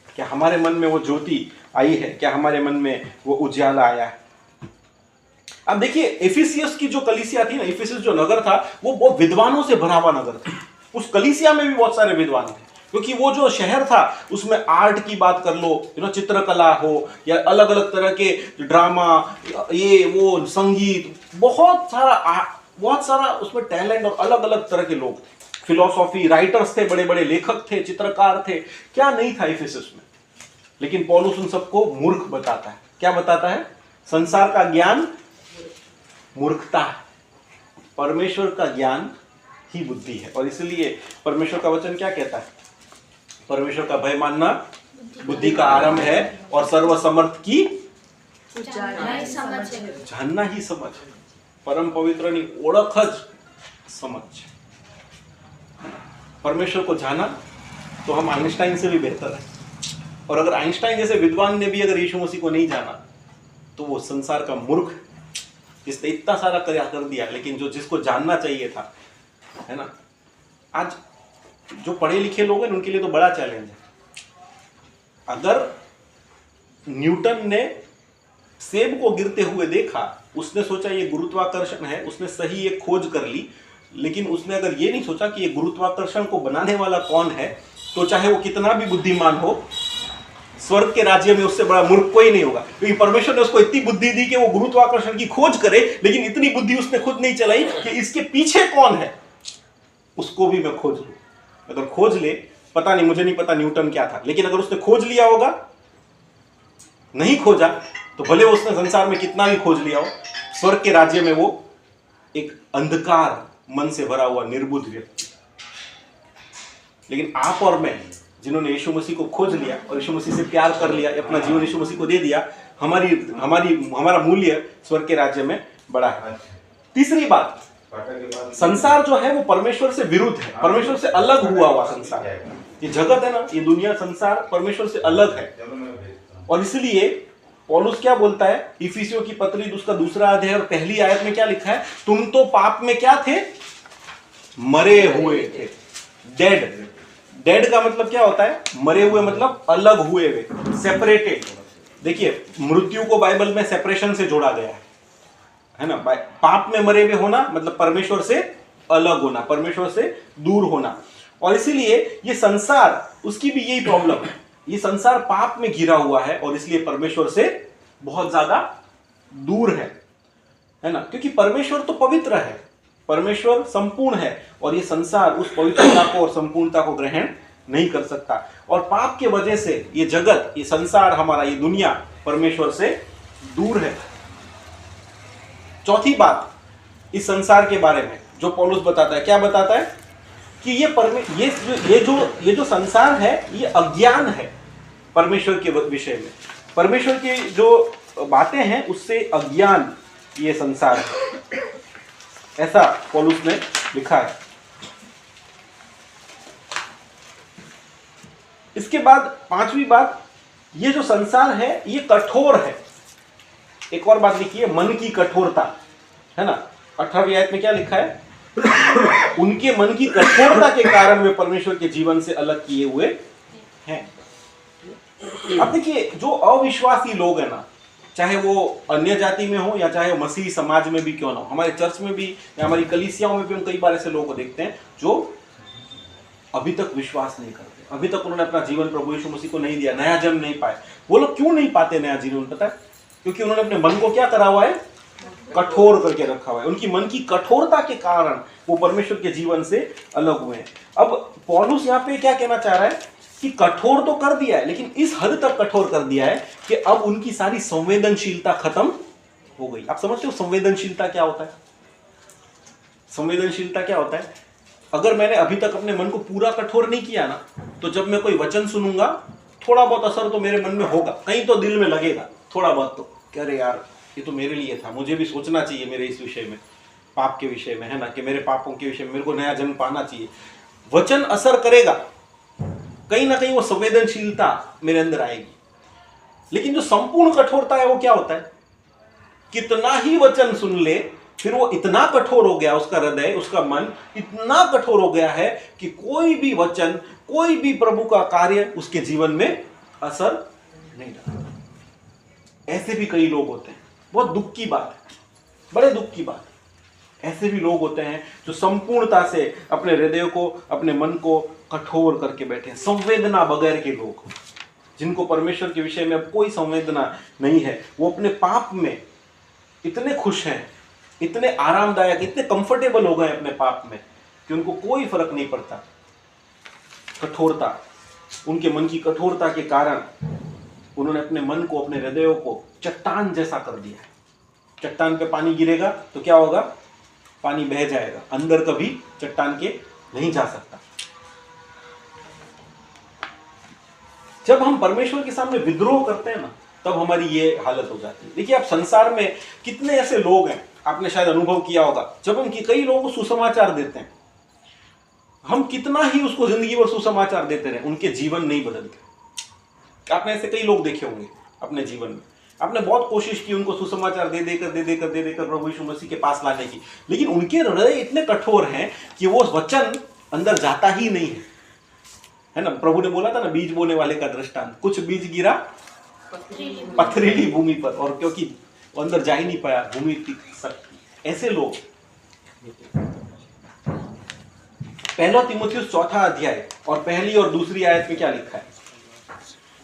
क्या हमारे मन में वो ज्योति आई है? क्या हमारे मन में वो उजाला आया है? अब देखिए एफिसियस की जो कलीसिया थी ना, एफिसियस जो नगर था वो बहुत विद्वानों से भरा हुआ नगर था। उस कलीसिया में भी बहुत सारे विद्वान थे, क्योंकि वो जो शहर था उसमें आर्ट की बात कर लो, चित्रकला हो या अलग अलग तरह के ड्रामा, ये वो संगीत, बहुत सारा उसमें टैलेंट और अलग अलग तरह के लोग थे। फिलोसॉफी राइटर्स थे, बड़े बड़े लेखक थे, चित्रकार थे, क्या नहीं था एफिसस में। लेकिन पौलुस उन सबको मूर्ख बताता है। क्या बताता है? संसार का ज्ञान मूर्खता है, परमेश्वर का ज्ञान ही बुद्धि है। और इसलिए परमेश्वर का वचन क्या कहता है? परमेश्वर का भय मानना बुद्धि का आरंभ है और सर्वसमर्थ की जानना ही समझ। परम पवित्रनी ओळखच समझ। परमेश्वर को जाना तो हम आइंस्टाइन से भी बेहतर है। और अगर आइंस्टाइन जैसे विद्वान ने भी अगर यीशु मसीह को नहीं जाना तो वो संसार का मूर्ख, जिसने इतना सारा कर दिया लेकिन जो जिसको जानना चाहिए था, है ना। आज जो पढ़े लिखे लोग हैं उनके लिए तो बड़ा चैलेंज है। अगर न्यूटन ने सेब को गिरते हुए देखा, उसने सोचा ये गुरुत्वाकर्षण है, उसने सही एक खोज कर ली, लेकिन उसने अगर ये नहीं सोचा कि ये गुरुत्वाकर्षण को बनाने वाला कौन है, तो चाहे वो कितना भी बुद्धिमान हो, स्वर्ग के राज्य में उससे बड़ा मूर्ख कोई नहीं होगा। क्योंकि परमेश्वर ने उसको इतनी बुद्धि दी कि वो गुरुत्वाकर्षण की खोज करे, लेकिन इतनी बुद्धि उसने खुद नहीं चलाई कि इसके पीछे कौन है उसको भी मैं खोज लूं। अगर खोज ले, पता नहीं, मुझे नहीं पता न्यूटन क्या था, लेकिन अगर उसने खोज लिया होगा, नहीं खोजा तो भले उसने संसार में कितना भी खोज लिया हो, स्वर्ग के राज्य में वो एक अंधकार मन से भरा हुआ निर्बुद्ध व्यक्ति। लेकिन आप और मैं जिन्होंने यीशु मसीह को खोज लिया और यीशु मसीह से प्यार कर लिया, अपना जीवन यीशु मसीह को दे दिया, हमारा मूल्य स्वर्ग के राज्य में बड़ा है। तीसरी बात, संसार जो है वो परमेश्वर से विरुद्ध है, परमेश्वर से अलग हुआ संसार। ये जगत है ना, ये दुनिया, संसार परमेश्वर से अलग है। और इसलिए पौलुस क्या बोलता है इफिसियों की पत्री उसका 2 अध्याय और पहली आयत में क्या लिखा है? तुम तो पाप में क्या थे? मरे हुए थे। डेड का मतलब क्या होता है? मरे हुए मतलब अलग हुए हुए, सेपरेटेड। देखिए मृत्यु को बाइबल में सेपरेशन से जोड़ा गया है ना। पाप में मरे हुए होना मतलब परमेश्वर से अलग होना, परमेश्वर से दूर होना। और इसीलिए ये संसार, उसकी भी यही प्रॉब्लम है, ये संसार पाप में घिरा हुआ है और इसलिए परमेश्वर से बहुत ज्यादा दूर है ना। क्योंकि परमेश्वर तो पवित्र है, परमेश्वर संपूर्ण है और ये संसार उस पवित्रता को और संपूर्णता को ग्रहण नहीं कर सकता। और पाप के वजह से ये जगत, ये संसार हमारा, ये दुनिया परमेश्वर से दूर है। चौथी बात इस संसार के बारे में जो पौलुस बताता है, क्या बताता है? कि ये जो संसार है ये अज्ञान है परमेश्वर के विषय में। परमेश्वर की जो बातें हैं उससे अज्ञान ये संसार है, ऐसा पौलुस ने लिखा है। इसके बाद पांचवी बात, ये जो संसार है ये कठोर है। एक और बात लिखिए, मन की कठोरता, है ना। 18वीं आयत में क्या लिखा है? उनके मन की कठोरता के कारण वे परमेश्वर के जीवन से अलग किए हुए हैं। अब देखिए जो अविश्वासी लोग हैं ना, चाहे वो अन्य जाति में हो या चाहे मसीही समाज में भी क्यों ना हो, हमारे चर्च में भी या हमारी कलीसियाओं में भी हम कई बार ऐसे लोगों को देखते हैं जो अभी तक विश्वास नहीं करते, अभी तक उन्होंने अपना जीवन प्रभु यीशु मसीह को नहीं दिया, नया जन्म नहीं पाए। वो लोग क्यों नहीं पाते नया जीवन? पता है, क्योंकि उन्होंने अपने मन को क्या करा हुआ है? कठोर करके रखा हुआ है। उनकी मन की कठोरता के कारण वो परमेश्वर के जीवन से अलग हुए हैं। अब पौलुस यहाँ पे क्या कहना चाह रहा है कि कठोर तो कर दिया है, लेकिन इस हद तक कठोर कर दिया है कि अब उनकी सारी संवेदनशीलता खत्म हो गई। आप समझते हो संवेदनशीलता क्या होता है? संवेदनशीलता क्या होता है? अगर मैंने अभी तक अपने मन को पूरा कठोर नहीं किया ना, तो जब मैं कोई वचन सुनूंगा थोड़ा बहुत असर तो मेरे मन में होगा, कहीं तो दिल में लगेगा थोड़ा बहुत तो, कि अरे यार ये तो मेरे लिए था, मुझे भी सोचना चाहिए मेरे इस विषय में, पाप के विषय में, है ना, कि मेरे पापों के विषय में मेरे को नया जन्म पाना चाहिए। वचन असर करेगा, कहीं ना कहीं वो संवेदनशीलता मेरे अंदर आएगी। लेकिन जो संपूर्ण कठोरता है वो क्या होता है? कितना ही वचन सुन ले, फिर वो इतना कठोर हो गया, उसका हृदय, उसका मन इतना कठोर हो गया है कि कोई भी वचन, कोई भी प्रभु का कार्य उसके जीवन में असर नहीं डालता। ऐसे भी कई लोग होते हैं, बहुत दुख की बात है, बड़े दुख की बात है। ऐसे भी लोग होते हैं जो संपूर्णता से अपने हृदय को, अपने मन को कठोर करके बैठे हैं, संवेदना बगैर के लोग, जिनको परमेश्वर के विषय में अब कोई संवेदना नहीं है। वो अपने पाप में इतने खुश हैं, इतने आरामदायक, इतने कंफर्टेबल हो गए अपने पाप में कि उनको कोई फर्क नहीं पड़ता। कठोरता, उनके मन की कठोरता के कारण उन्होंने अपने मन को, अपने हृदयों को चट्टान जैसा कर दिया है। चट्टान पे पानी गिरेगा तो क्या होगा? पानी बह जाएगा, अंदर कभी चट्टान के नहीं जा सकता। जब हम परमेश्वर के सामने विद्रोह करते हैं ना, तब हमारी ये हालत हो जाती है। देखिए, आप संसार में कितने ऐसे लोग हैं, आपने शायद अनुभव किया होगा, जब हम कई लोगों को सुसमाचार देते हैं, हम कितना ही उसको जिंदगी भर सुसमाचार देते रहे, उनके जीवन नहीं बदलते। आपने ऐसे कई लोग देखे होंगे अपने जीवन में, आपने बहुत कोशिश की उनको सुसमाचार दे देकर प्रभु यीशु मसीह के पास लाने की, लेकिन उनके हृदय इतने कठोर हैं कि वो वचन अंदर जाता ही नहीं है ना। प्रभु ने बोला था ना, बीज बोने वाले का दृष्टांत, कुछ बीज गिरा पथरीली भूमि पर, और क्योंकि वो अंदर जा ही नहीं पाया, भूमि सख्त। ऐसे लोग, पहला तीमुथियुस 4 अध्याय और पहली और दूसरी आयत में क्या लिखा है?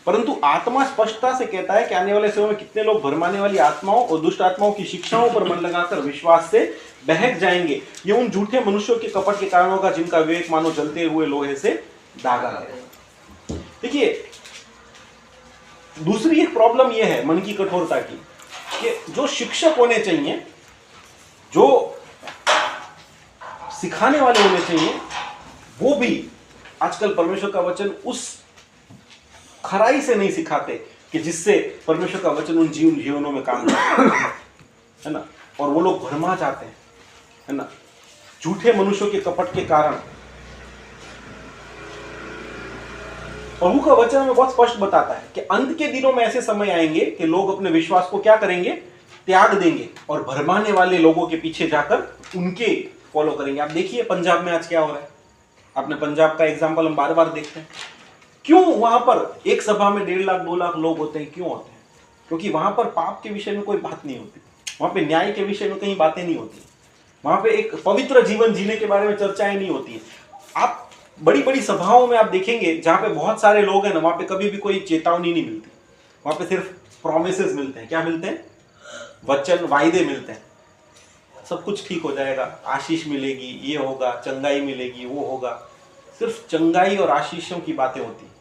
परंतु आत्मा स्पष्टता से कहता है कि आने वाले समय में कितने लोग भरमाने वाली आत्माओं और दुष्ट आत्माओं की शिक्षाओं पर मन लगाकर विश्वास से बहक जाएंगे। ये उन झूठे मनुष्यों के कपट के कारण होगा जिनका विवेक मानो जलते हुए लोहे से दागा है। देखिए, दूसरी एक प्रॉब्लम यह है मन की कठोरता की, कि जो शिक्षक होने चाहिए, जो सिखाने वाले होने चाहिए, वो भी आजकल परमेश्वर का वचन उस खराई से नहीं सिखाते कि जिससे परमेश्वर का वचन उन जीवनों में काम करता है ना। और वो लोग भरमा जाते हैं, है ना, झूठे मनुष्यों के कपट के कारण। प्रभु का वचन हमें बहुत स्पष्ट बताता है कि अंत के दिनों में ऐसे समय आएंगे कि लोग अपने विश्वास को क्या करेंगे? त्याग देंगे और भरमाने वाले लोगों के पीछे जाकर उनके फॉलो करेंगे। आप देखिए पंजाब में आज क्या हो रहा है। आपने पंजाब का एग्जाम्पल हम बार बार देखते हैं। क्यों वहां पर एक सभा में 1.5 लाख 2 लाख लोग होते हैं? क्यों होते हैं? क्योंकि वहां पर पाप के विषय में कोई बात नहीं होती, वहां पे न्याय के विषय में कहीं बातें नहीं होती, वहां पे एक पवित्र जीवन जीने के बारे में चर्चाएं नहीं होती है। आप बड़ी बड़ी सभाओं में आप देखेंगे जहां पे बहुत सारे लोग हैं ना, वहां पे कभी भी कोई चेतावनी नहीं मिलती, वहां पे सिर्फ प्रोमिसेस मिलते हैं। क्या मिलते हैं? वचन, वायदे मिलते हैं। सब कुछ ठीक हो जाएगा, आशीष मिलेगी, ये होगा, चंगाई मिलेगी, वो होगा। सिर्फ चंगाई और आशीषों की बातें होती हैं।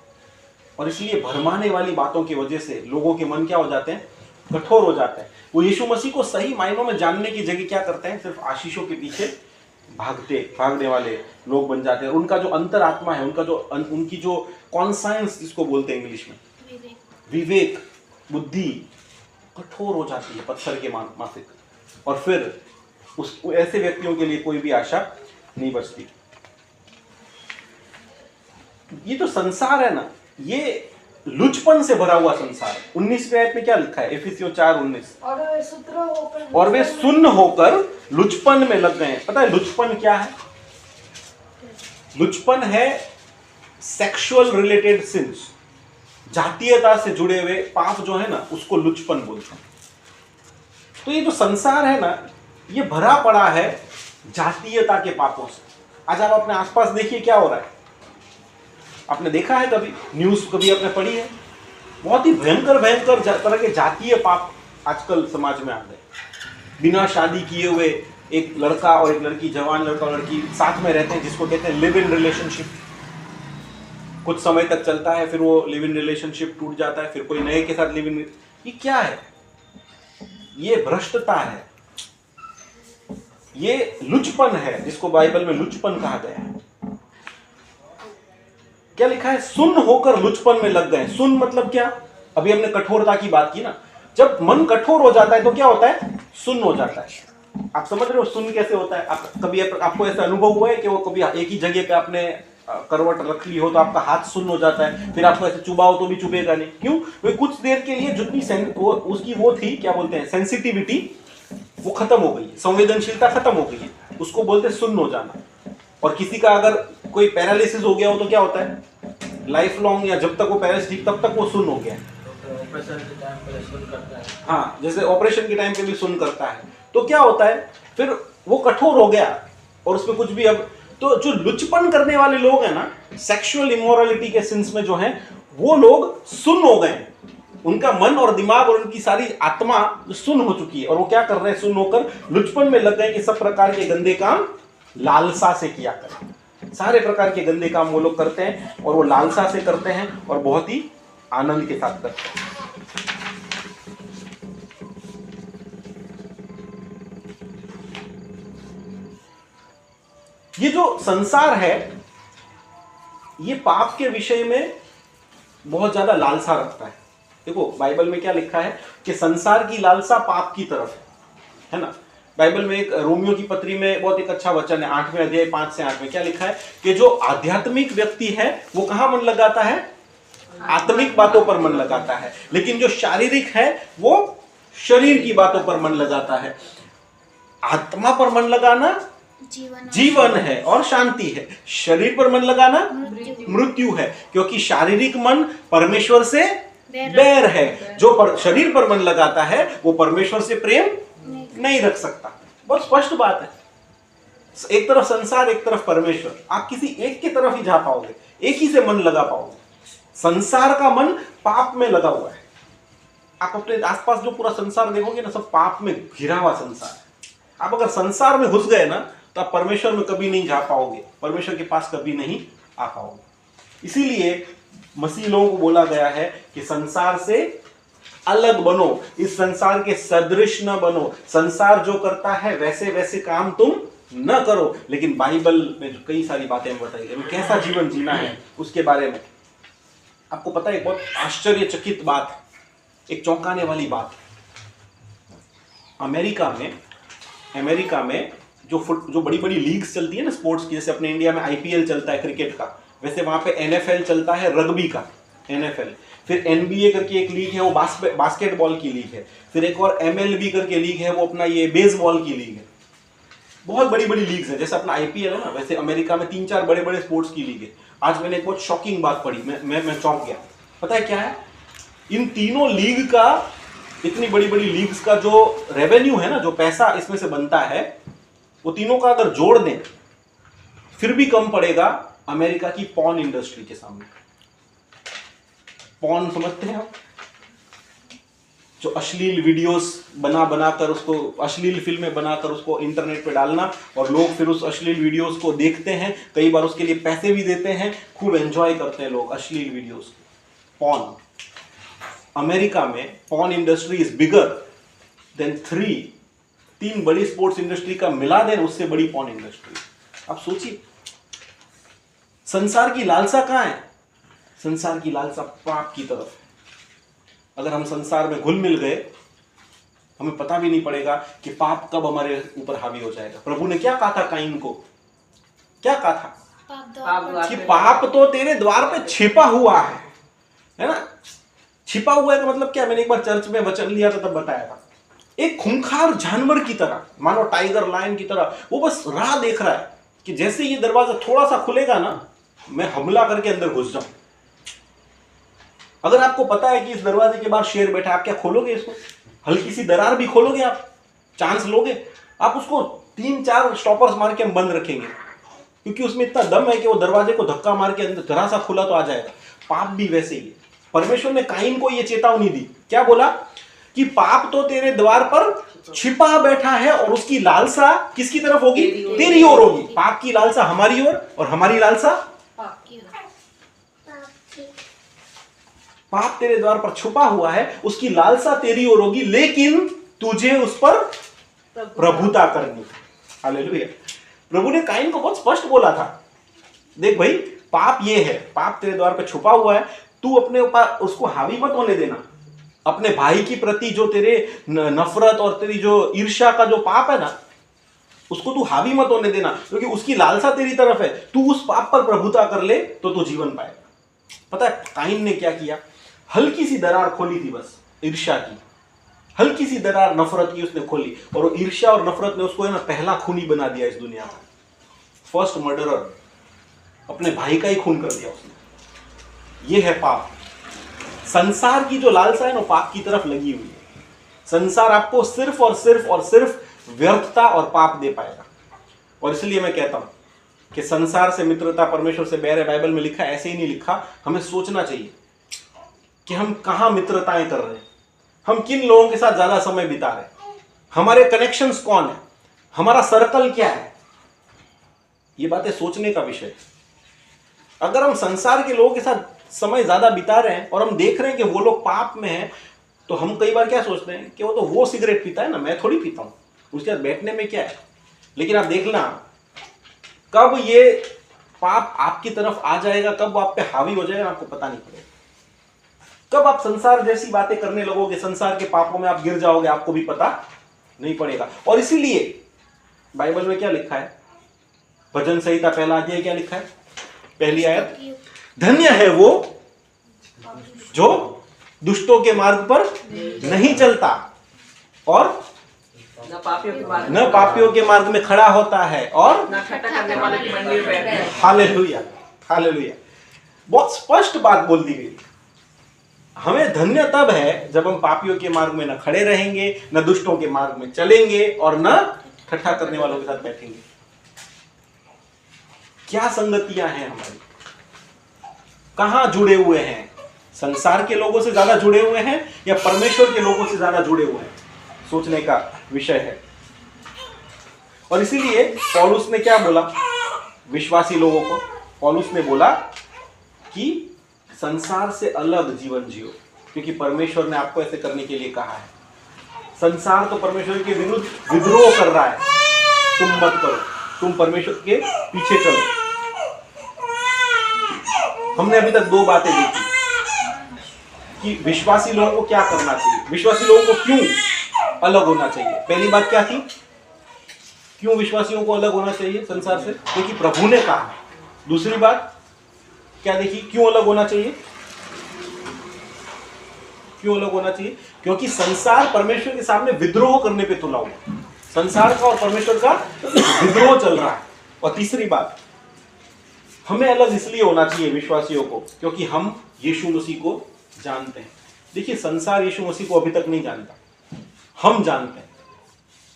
और इसलिए भरमाने वाली बातों की वजह से लोगों के मन क्या हो जाते हैं? कठोर हो जाते हैं। वो यीशु मसीह को सही मायनों में जानने की जगह क्या करते हैं? सिर्फ आशीषों के पीछे भागने वाले लोग बन जाते हैं। उनका जो अंतरात्मा है, उनकी जो कॉन्साइंस जिसको बोलते हैं इंग्लिश में, विवेक, बुद्धि कठोर हो जाती है पत्थर के माफिक। और फिर उस ऐसे व्यक्तियों के लिए कोई भी आशा नहीं बचती। ये जो संसार है ना, ये लुचपन से भरा हुआ संसार है। 19वें आयत में क्या लिखा है? इफिसियों 4:19, और वे सुन्न होकर लुचपन में लग गए हैं। पता है लुचपन क्या है? लुचपन है सेक्सुअल रिलेटेड सिंस, जातीयता से जुड़े हुए पाप जो है ना, उसको लुचपन बोलते हैं। तो ये जो संसार है ना, ये भरा पड़ा है जातीयता के पापों से। आज आप अपने आसपास देखिए क्या हो रहा है। आपने देखा है कभी न्यूज़, कभी आपने पढ़ी है? बहुत ही भयंकर तरह के जातीय पाप आजकल समाज में आ गए। बिना शादी किए हुए एक लड़का और एक लड़की, जवान लड़का और लड़की साथ में रहते हैं, जिसको कहते हैं लिव इन रिलेशनशिप। कुछ समय तक चलता है, फिर वो लिव इन रिलेशनशिप टूट जाता है, फिर कोई नए के साथ लिव इन। ये क्या है? ये भ्रष्टता है, ये लुचपन है, जिसको बाइबल में लुचपन कहा गया है। क्या लिखा है? सुन्न होकर लुचपन में लग गए। सुन्न मतलब क्या? अभी हमने कठोरता की बात की ना, जब मन कठोर हो जाता है तो क्या होता है? सुन्न हो जाता है। आप समझ रहे हो सुन्न कैसे होता है? आपको ऐसा अनुभव हुआ है कि वो कभी एक ही जगह पे आपने करवट रख ली हो तो आपका हाथ सुन्न हो जाता है, फिर आपको ऐसे चुबाओ तो भी चुभेगा नहीं? क्यों? वो कुछ देर के लिए जितनी उसकी वो थी, क्या बोलते हैं, सेंसिटिविटी, वो खत्म हो गई, संवेदनशीलता खत्म हो गई है, उसको बोलते हैं सुन्न हो जाना। और किसी का अगर कोई पैरालिसिस हो गया हो तो क्या होता है? लाइफ लॉन्ग, या जब तक वो पैरालिसिस तब तक वो सुन्न हो गया है। ऑपरेशन के टाइम पे सुन करता है। हाँ, जैसे ऑपरेशन के टाइम पे भी सुन्न करता है। तो क्या होता है, फिर वो कठोर हो गया और उसमें कुछ भी। अब तो जो लुचपन करने वाले लोग हैं ना, सेक्सुअल इमोरलिटी के सिंस में जो हैं, वो लोग सुन्न हो गए। उनका मन और दिमाग और उनकी सारी आत्मा सुन्न हो चुकी है, और वो क्या कर रहे हैं? सुन्न होकर लुचपन में लग गए कि सब प्रकार के गंदे काम लालसा से किया करें। सारे प्रकार के गंदे काम वो लोग करते हैं, और वो लालसा से करते हैं और बहुत ही आनंद के साथ करते हैं। ये जो संसार है, ये पाप के विषय में बहुत ज्यादा लालसा रखता है। देखो बाइबल में क्या लिखा है कि संसार की लालसा पाप की तरफ है ना। बाइबल में एक रोमियो की पत्री में बहुत एक अच्छा वचन है, 8वें अध्याय 5 से 8 में क्या लिखा है कि जो आध्यात्मिक व्यक्ति है वो कहां मन लगाता है? आत्मिक बातों पर मन लगाता है, लेकिन जो शारीरिक है वो शरीर की बातों पर मन लगाता है। आत्मा पर मन लगाना जीवन है और शांति है, शरीर पर मन लगाना मृत्यु है, क्योंकि शारीरिक मन परमेश्वर से बैर है। जो शरीर पर मन लगाता है वो परमेश्वर से प्रेम नहीं रख सकता। बहुत स्पष्ट बात है। एक तरफ संसार, एक तरफ परमेश्वर, आप किसी एक की तरफ ही जा पाओगे, एक ही से मन लगा पाओगे। संसार का मन पाप में लगा हुआ है। आप अपने आसपास जो पूरा संसार देखोगे ना, सब पाप में घिरा हुआ संसार है। आप अगर संसार में घुस गए ना तो आप परमेश्वर में कभी नहीं जा पाओगे, परमेश्वर के पास कभी नहीं आ पाओगे। इसीलिए मसीह लोगों को बोला गया है कि संसार से अलग बनो, इस संसार के सदृश न बनो। संसार जो करता है वैसे वैसे काम तुम न करो। लेकिन बाइबल में जो कई सारी बातें बताई गई, कैसा जीवन जीना है उसके बारे में। आपको पता है एक बहुत आश्चर्यचकित बात, एक चौंकाने वाली बात, अमेरिका में जो बड़ी बड़ी लीग्स चलती है ना स्पोर्ट्स की, जैसे अपने इंडिया में आईपीएल चलता है क्रिकेट का, वैसे वहां पे एनएफएल चलता है रग्बी का, एनएफएल। फिर एनबीए करके एक लीग है, वो बास्केटबॉल की लीग है। फिर एक और एमएलबी करके लीग है, वो अपना ये बेसबॉल की लीग है। बहुत बड़ी बड़ी लीग्स है। जैसे अपना आईपीएल है ना, वैसे अमेरिका में 3-4 बड़े बड़े स्पोर्ट्स की लीग है। आज मैंने एक बहुत शॉकिंग बात पढ़ी, मैं चौंक गया। पता है क्या है? इन तीनों लीग का, इतनी बड़ी बड़ी लीग्स का जो रेवेन्यू है ना, जो पैसा इसमें से बनता है, वो तीनों का अगर जोड़ दें फिर भी कम पड़ेगा अमेरिका की पॉर्न इंडस्ट्री के सामने। पॉर्न समझते हैं आप? जो अश्लील वीडियोस बनाकर उसको, अश्लील फिल्में बनाकर उसको इंटरनेट पे डालना, और लोग फिर उस अश्लील वीडियोस को देखते हैं, कई बार उसके लिए पैसे भी देते हैं, खूब एंजॉय करते हैं लोग अश्लील वीडियोस। पॉर्न अमेरिका में porn industry is bigger than 3 बड़ी स्पोर्ट्स इंडस्ट्री का मिला दें, उससे बड़ी पॉर्न इंडस्ट्री। आप सोचिए, संसार की लालसा कहां है? संसार की लालसा पाप की तरफ है। अगर हम संसार में घुल मिल गए, हमें पता भी नहीं पड़ेगा कि पाप कब हमारे ऊपर हावी हो जाएगा। प्रभु ने क्या कहा था काइन को? क्या कहा था? कि पाप तो तेरे द्वार पे छिपा हुआ है ना। छिपा हुआ है का मतलब क्या? मैंने एक बार चर्च में वचन लिया था तब बताया था। एक खूंखार जानवर की तरह, मानो टाइगर लायन की तरह, वो बस राह देख रहा है कि जैसे ये दरवाजा थोड़ा सा खुलेगा ना, मैं हमला करके अंदर घुस जाऊं। अगर आपको पता है कि इस दरवाजे के बाहर शेर बैठा, आप क्या खोलोगे इसको? हल्की सी दरार भी खोलोगे आप? चांस लोगे? आप उसको 3-4 स्टॉपर्स मार के हम बंद रखेंगे, क्योंकि उसमें इतना दम है कि वो दरवाजे को धक्का मार के अंदर जरा सा खुला तो आ जाएगा। पाप भी वैसे ही है। परमेश्वर ने काइन को यह चेतावनी दी, क्या बोला? कि पाप तो तेरे द्वार पर छिपा बैठा है और उसकी लालसा किसकी तरफ होगी? तेरी ओर होगी। पाप की लालसा हमारी ओर, और हमारी लालसा पाप तेरे द्वार पर छुपा हुआ है, उसकी लालसा तेरी ओर होगी, लेकिन तुझे उस पर प्रभुता करनी। हालेलुया। प्रभु ने काइन को बहुत स्पष्ट बोला था, देख भाई पाप ये है, पाप तेरे द्वार पे छुपा हुआ है, तू अपने ऊपर उसको हावी मत होने देना। अपने भाई की प्रति जो तेरे नफरत और तेरी जो ईर्ष्या का जो पाप है ना, उसको तू हावी मत होने देना, क्योंकि उसकी लालसा तेरी तरफ है। तू उस पाप पर प्रभुता कर ले तो तू जीवन पाएगा। पता है काइन ने क्या किया? हल्की सी दरार खोली थी, बस ईर्ष्या की हल्की सी दरार, नफरत की उसने खोली, और वो ईर्ष्या और नफरत ने उसको है ना पहला खूनी बना दिया इस दुनिया का। फर्स्ट मर्डरर, अपने भाई का ही खून कर दिया उसने। ये है पाप। संसार की जो लालसा है ना पाप की तरफ लगी हुई है। संसार आपको सिर्फ और सिर्फ और सिर्फ व्यर्थता और पाप दे पाएगा। और इसलिए मैं कहता हूं कि संसार से मित्रता परमेश्वर से बैर है। बाइबल में लिखा है, ऐसे ही नहीं लिखा। हमें सोचना चाहिए कि हम कहां मित्रताएं कर रहे हैं, हम किन लोगों के साथ ज्यादा समय बिता रहे हैं, हमारे कनेक्शंस कौन है, हमारा सर्कल क्या है। ये बातें सोचने का विषय है। अगर हम संसार के लोगों के साथ समय ज्यादा बिता रहे हैं और हम देख रहे हैं कि वो लोग पाप में हैं, तो हम कई बार क्या सोचते हैं कि वो सिगरेट पीता है ना, मैं थोड़ी पीता हूं, उसके साथ बैठने में क्या है। लेकिन आप देखना कब ये पाप आपकी तरफ आ जाएगा, कब वो आप पे हावी हो जाएगा, आपको पता नहीं पड़ेगा। कब आप संसार जैसी बातें करने लगोगे, संसार के पापों में आप गिर जाओगे, आपको भी पता नहीं पड़ेगा। और इसीलिए बाइबल में क्या लिखा है? भजन संहिता पहला अध्याय क्या लिखा है? पहली आयत, धन्य है वो जो दुष्टों के मार्ग पर नहीं चलता और न पापियों के मार्ग में खड़ा होता है और न ठट्ठा करने वाले की मंडली में बैठता है। Hallelujah, hallelujah. बहुत स्पष्ट बात बोल दी गई। हमें धन्य तब है जब हम पापियों के मार्ग में न खड़े रहेंगे, न दुष्टों के मार्ग में चलेंगे और न ठट्ठा करने वालों के साथ बैठेंगे। क्या संगतियां हैं हमारी, कहां जुड़े हुए हैं? संसार के लोगों से ज्यादा जुड़े हुए हैं या परमेश्वर के लोगों से ज्यादा जुड़े हुए हैं? सोचने का विषय है। और इसीलिए पौलुस ने क्या बोला विश्वासी लोगों को? पौलुस ने बोला कि संसार से अलग जीवन जियो, क्योंकि परमेश्वर ने आपको ऐसे करने के लिए कहा है। संसार तो परमेश्वर के विरुद्ध विद्रोह कर रहा है, तुम मत करो, तुम परमेश्वर के पीछे चलो। हमने अभी तक दो बातें देखी कि विश्वासी लोगों को क्या करना चाहिए, विश्वासी लोगों को क्यों अलग होना चाहिए। पहली बात क्या थी? क्यों विश्वासियों को अलग होना चाहिए संसार से? क्योंकि प्रभु ने कहा। दूसरी बात क्या देखी? क्यों अलग होना चाहिए? क्यों अलग होना चाहिए? क्योंकि संसार परमेश्वर के सामने विद्रोह करने पे तुला हुआ। संसार का और परमेश्वर का विद्रोह चल रहा है। और तीसरी बात, हमें अलग इसलिए होना चाहिए विश्वासियों को क्योंकि हम यीशु मसीह को जानते हैं। देखिए संसार यीशु मसीह को अभी तक नहीं जानता, हम जानते हैं।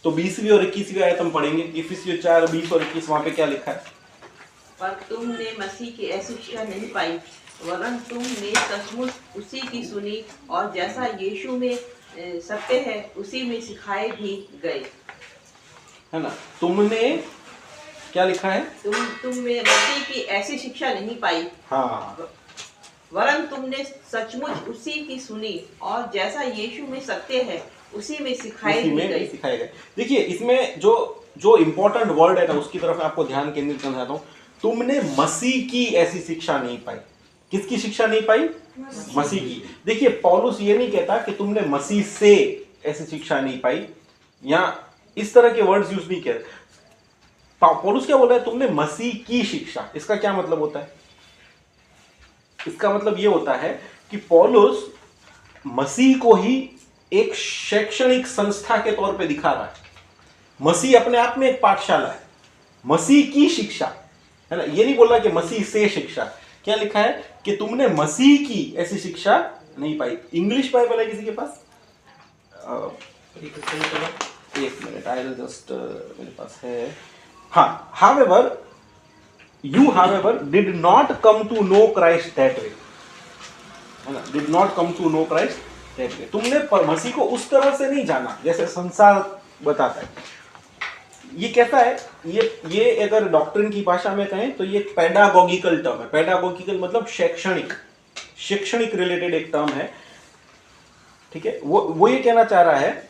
तो 20वीं और 21वीं आयत हम पढ़ेंगे। इफिसियों 4:20 और 21 वहां पे क्या लिखा है? पर तुमने मसीह की ऐसी शिक्षा नहीं पाई, वरन तुमने सचमुच उसी की सुनी और जैसा यीशु में सत्य है उसी में सिखाए भी गए। है ना? तुमने क्या लिखा है? तुमने मसीह की ऐसी शिक्षा नहीं पाई, हाँ, वरन तुमने सचमुच उसी की सुनी और जैसा यीशु में सत्य है उसी में सिखाए गए। देखिए इसमें जो इंपॉर्टेंट वर्ड है ना उसकी तरफ आपको ध्यान केंद्रित करना चाहता हूं। तुमने मसीह की ऐसी शिक्षा नहीं पाई। किसकी शिक्षा नहीं पाई? मसीह की। देखिए पौलुस ये नहीं कहता कि तुमने मसीह से ऐसी शिक्षा नहीं पाई, या इस तरह के वर्ड्स यूज नहीं किए। पौलुस क्या बोल रहा है? तुमने मसीह की शिक्षा। इसका क्या मतलब होता है? इसका मतलब ये होता है कि पौलुस मसीह को ही एक शैक्षणिक संस्था के तौर पे दिखा रहा है। मसीह अपने आप में एक पाठशाला है। मसीह की शिक्षा, है ना? ये नहीं बोल रहा कि मसीह से शिक्षा। क्या लिखा है? कि तुमने मसीह की ऐसी शिक्षा नहीं पाई। इंग्लिश बाइबल है किसी के पास? एक मिनट, आई विल जस्ट, मेरे पास है। हाँ, however you however did not come to know Christ that way, है ना? did not come to know Christ that way। तुमने मसीह को उस तरह से नहीं जाना जैसे संसार बताता है। ये कहता है, ये अगर डॉक्ट्रिन की भाषा में कहें तो ये पेडागोगिकल टर्म है। पेडागोगिकल मतलब शैक्षणिक रिलेटेड एक टर्म है, ठीक है? वो ये कहना चाह रहा है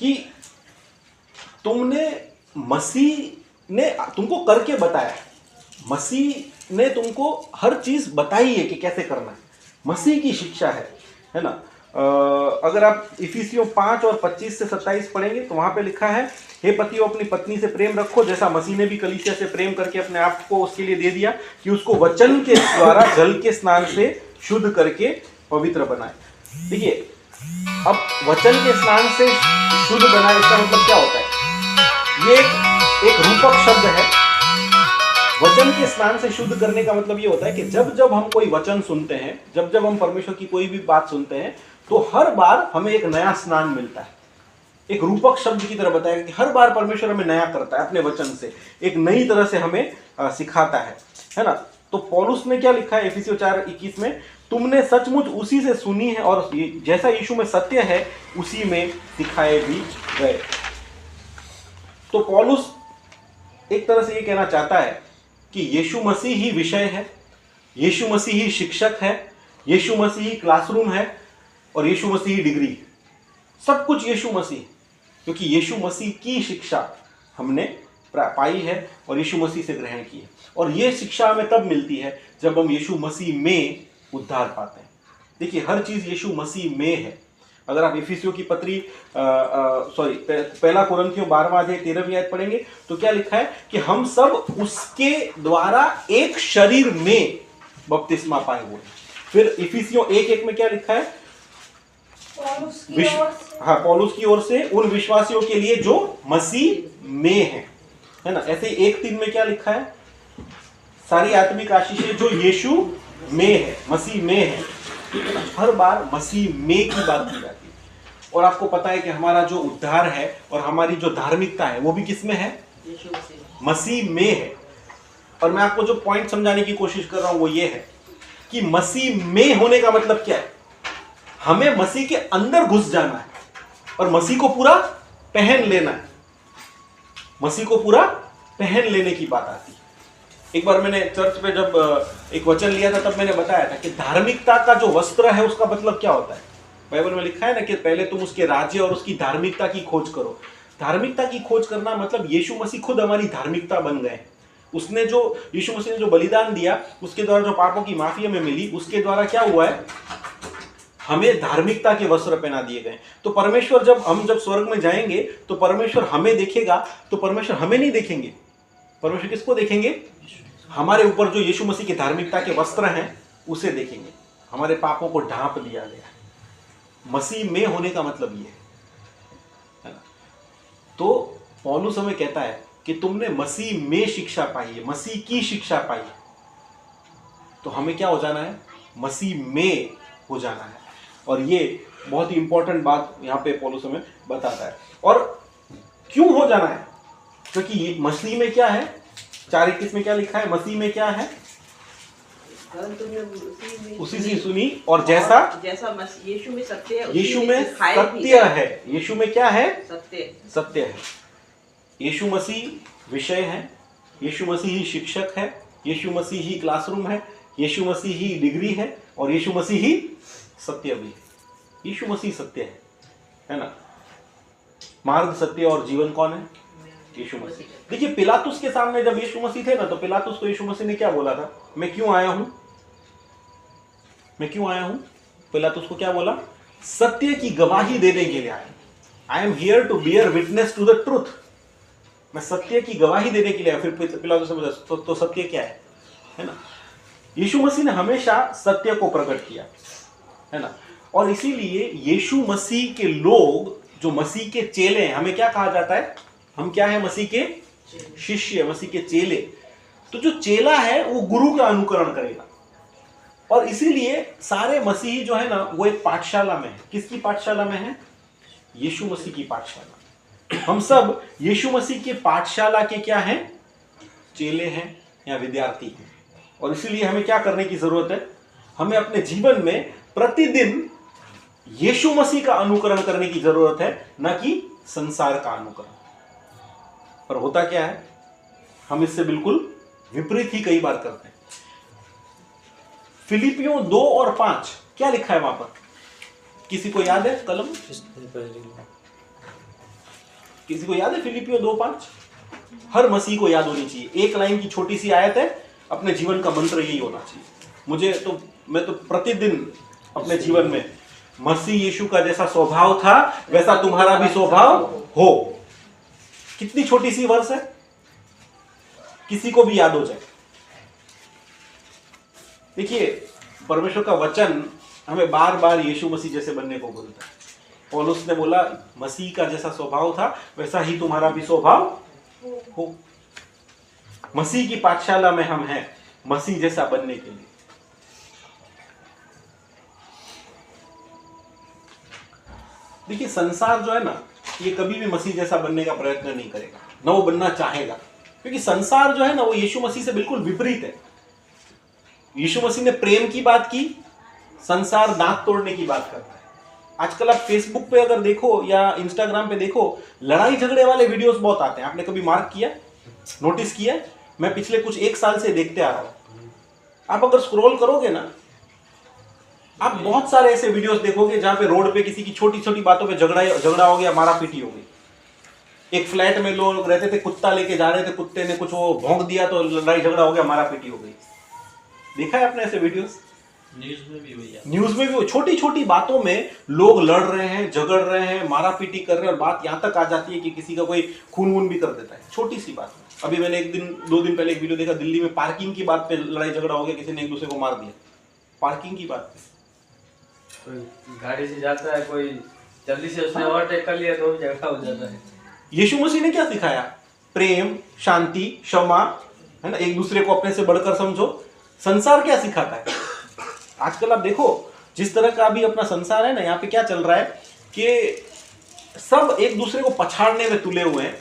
कि तुमने मसीह ने तुमको करके बताया, मसीह ने तुमको हर चीज बताई है कि कैसे करना है, मसीह की शिक्षा है ना। अगर आप इफिसियों 5 और 25 से 27 पढ़ेंगे तो वहां पे लिखा है, हे पतियों अपनी पत्नी से प्रेम रखो जैसा मसीह ने भी कलीसिया से प्रेम करके अपने आप को उसके लिए दे दिया कि उसको वचन के द्वारा जल के स्नान से शुद्ध करके पवित्र बनाए। देखिए, अब वचन के स्नान से शुद्ध बनाए, इसका मतलब क्या होता है? ये एक रूपक शब्द है। वचन के स्नान से शुद्ध करने का मतलब ये होता है कि जब जब हम कोई वचन सुनते हैं, जब जब हम परमेश्वर की कोई भी बात सुनते हैं, तो हर बार हमें एक नया स्नान मिलता है। एक रूपक शब्द की तरह बताया कि हर बार परमेश्वर हमें नया करता है अपने वचन से, एक नई तरह से हमें सिखाता है ना। तो पौलुस ने क्या लिखा है इफिसियों 4:21 में, तुमने सचमुच उसी से सुनी है और जैसा यीशु में सत्य है उसी में सिखाए भी गए। तो पौलुस एक तरह से ये कहना चाहता है कि यीशु मसीह ही विषय है, यीशु मसीह ही शिक्षक है, यीशु मसीह ही क्लासरूम है और यीशु मसीह ही डिग्री है। सब कुछ यीशु मसीह, क्योंकि यीशु मसीह की शिक्षा हमने पाई है और यीशु मसीह से ग्रहण की है। और ये शिक्षा हमें तब मिलती है जब हम यीशु मसीह में उद्धार पाते हैं। देखिए, हर चीज यीशु मसीह में है। अगर आप इफिसियों की पत्री पहला कुरिन्थियों 12 आयत पढ़ेंगे तो क्या लिखा है कि हम सब उसके द्वारा एक शरीर में बपतिस्मा पाए हुए। फिर इफिसियों 1:1 में क्या लिखा है? पौलुस की ओर से उन विश्वासियों के लिए जो मसीह में है ना। ऐसे 1:3 में क्या लिखा है? सारी आत्मिक आशीषें जो यीशु में है, मसीह में है। हर बार मसीह में की बात की जाती है। और आपको पता है कि हमारा जो उद्धार है और हमारी जो धार्मिकता है वो भी किसमें है? मसीह में है। और मैं आपको जो पॉइंट समझाने की कोशिश कर रहा हूं वो ये है कि मसीह में होने का मतलब क्या है? हमें मसीह के अंदर घुस जाना है और मसीह को पूरा पहन लेना है। मसीह को पूरा पहन लेने की बात आती है। एक बार मैंने चर्च पे जब एक वचन लिया था तब मैंने बताया था कि धार्मिकता का जो वस्त्र है उसका मतलब क्या होता है। बाइबल में लिखा है ना कि पहले तुम उसके राज्य और उसकी धार्मिकता की खोज करो। धार्मिकता की खोज करना मतलब यीशु मसीह खुद हमारी धार्मिकता बन गए। उसने जो यीशु मसीह ने जो बलिदान दिया उसके द्वारा जो पापों की माफी हमें मिली, उसके द्वारा क्या हुआ है? हमें धार्मिकता के वस्त्र पहना दिए गए। तो परमेश्वर जब स्वर्ग में जाएंगे तो परमेश्वर हमें देखेगा, तो परमेश्वर हमें नहीं देखेंगे। परमेश्वर किसको देखेंगे? हमारे ऊपर जो यीशु मसीह की धार्मिकता के वस्त्र हैं उसे देखेंगे। हमारे पापों को ढांप दिया गया है। मसीह में होने का मतलब ये है ना। तो पौलुस हमें कहता है कि तुमने मसीह में शिक्षा पाई है, मसीह की शिक्षा पाई है, तो हमें क्या हो जाना है? मसीह में हो जाना है। और ये बहुत ही इंपॉर्टेंट बात यहाँ पे पौलुस हमें बताता है। और क्यों हो जाना है? क्योंकि मसीह में क्या है? 4:21 में क्या लिखा है? मसीह में क्या है? उसी से सुनी और जैसा यीशु में सत्य है, यीशु में सत्य है। यीशु में क्या है? सत्य है। यीशु मसीह विषय है, यीशु मसीह ही शिक्षक है, यीशु मसीह ही क्लासरूम है, यीशु मसीह ही डिग्री है और यीशु मसीह ही सत्य भी है। यीशु मसीह सत्य है ना। मार्ग, सत्य और जीवन कौन है? यीशु मसीह। देखिए, पिलातुस के सामने जब यीशु मसीह थे ना, तो पिलातुस को यीशु मसीह ने क्या बोला था? मैं क्यों आया हूं? पिलातुस को क्या बोला? सत्य की गवाही देने के लिए आया। I am here to bear witness to the truth. मैं सत्य की गवाही देने के लिए आया। फिर पिलातुस ने बोला तो सत्य क्या है ना। यीशु मसीह ने हमेशा सत्य को प्रकट किया है ना। और इसीलिए यीशु मसीह के लोग जो मसीह के चेले हैं, हमें क्या कहा जाता है? हम क्या है? मसीह के शिष्य, मसीह के चेले। तो जो चेला है वो गुरु का अनुकरण करेगा। और इसीलिए सारे मसीही जो है ना वो एक पाठशाला में है। किसकी पाठशाला में है? यीशु मसीह की पाठशाला। हम सब यीशु मसीह के पाठशाला के क्या हैं? चेले हैं या विद्यार्थी हैं। और इसीलिए हमें क्या करने की जरूरत है? हमें अपने जीवन में प्रतिदिन यीशु मसीह का अनुकरण करने की जरूरत है, न कि संसार का अनुकरण। पर होता क्या है? हम इससे बिल्कुल विपरीत ही कई बार करते हैं। फिलिपियों 2 और 5 क्या लिखा है वहां पर? किसी को याद है? कलम किसी को याद है फिलिपियो 2:5? हर मसीह को याद होनी चाहिए। एक लाइन की छोटी सी आयत है, अपने जीवन का मंत्र यही होना चाहिए। मैं तो प्रतिदिन अपने जीवन में मसीह यीशु का जैसा स्वभाव था वैसा तुम्हारा भी स्वभाव हो। कितनी छोटी सी वर्स है, किसी को भी याद हो जाए। देखिए, परमेश्वर का वचन हमें बार बार यीशु मसीह जैसे बनने को बोलता है। पौलुस ने बोला मसीह का जैसा स्वभाव था वैसा ही तुम्हारा भी स्वभाव हो। मसीह की पाठशाला में हम हैं मसीह जैसा बनने के लिए। देखिए, संसार जो है ना, ये कभी भी मसीह जैसा बनने का प्रयत्न नहीं करेगा, ना वो बनना चाहेगा, क्योंकि संसार जो है ना वो यीशु मसीह से बिल्कुल विपरीत है। यीशु मसीह ने प्रेम की बात की, संसार दांत तोड़ने की बात करता है। आजकल आप फेसबुक पे अगर देखो या इंस्टाग्राम पे देखो, लड़ाई झगड़े वाले वीडियोस बहुत आते हैं। आपने कभी मार्क किया, नोटिस किया? मैं पिछले कुछ 1 साल से देखते आ रहा हूं। आप अगर स्क्रॉल करोगे ना, आप बहुत सारे ऐसे वीडियोस देखोगे जहां पे रोड पे किसी की छोटी छोटी बातों पे झगड़ा हो गया, मारा पीटी हो गई। एक फ्लैट में लोग रहते थे, कुत्ता लेके जा रहे थे, कुत्ते ने कुछ वो भौंक दिया तो लड़ाई झगड़ा हो गया, मारा पीटी हो गई। देखा है आपने ऐसे वीडियोस? न्यूज में भी भैया, न्यूज में भी छोटी छोटी बातों में लोग लड़ रहे हैं, झगड़ रहे हैं, मारा पीटी कर रहे हैं, और बात यहां तक आ जाती है कि किसी का कोई खून वून भी कर देता है छोटी सी बात में। अभी मैंने 2 दिन पहले एक वीडियो देखा, दिल्ली में पार्किंग की बात पे लड़ाई झगड़ा हो गया, किसी ने एक दूसरे को मार दिया पार्किंग की बात पे। कोई गाड़ी से जाता है, कोई जल्दी से उसने ओवरटेक कर लिया तो झगड़ा हो जाता है। यीशु मसीह ने क्या सिखाया? प्रेम, शांति, क्षमा, है ना, एक दूसरे को अपने से बढ़कर समझो। संसार क्या सिखाता है? आजकल आप देखो जिस तरह का अभी अपना संसार है ना, यहाँ पे क्या चल रहा है कि सब एक दूसरे को पछाड़ने में तुले हुए हैं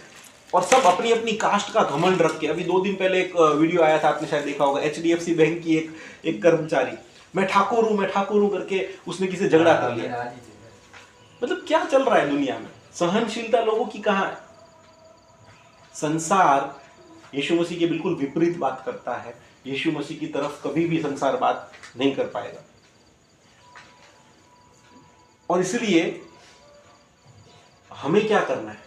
और सब अपनी अपनी कास्ट का घमंड रख के। अभी 2 दिन पहले एक वीडियो आया था, आपने शायद देखा होगा, HDFC बैंक की एक कर्मचारी, मैं ठाकुर हूं करके उसने किसी से झगड़ा कर लिया। मतलब क्या चल रहा है दुनिया में? सहनशीलता लोगों की कहां है? संसार यीशु मसीह के बिल्कुल विपरीत बात करता है। यीशु मसीह की तरफ कभी भी संसार बात नहीं कर पाएगा। और इसलिए हमें क्या करना है?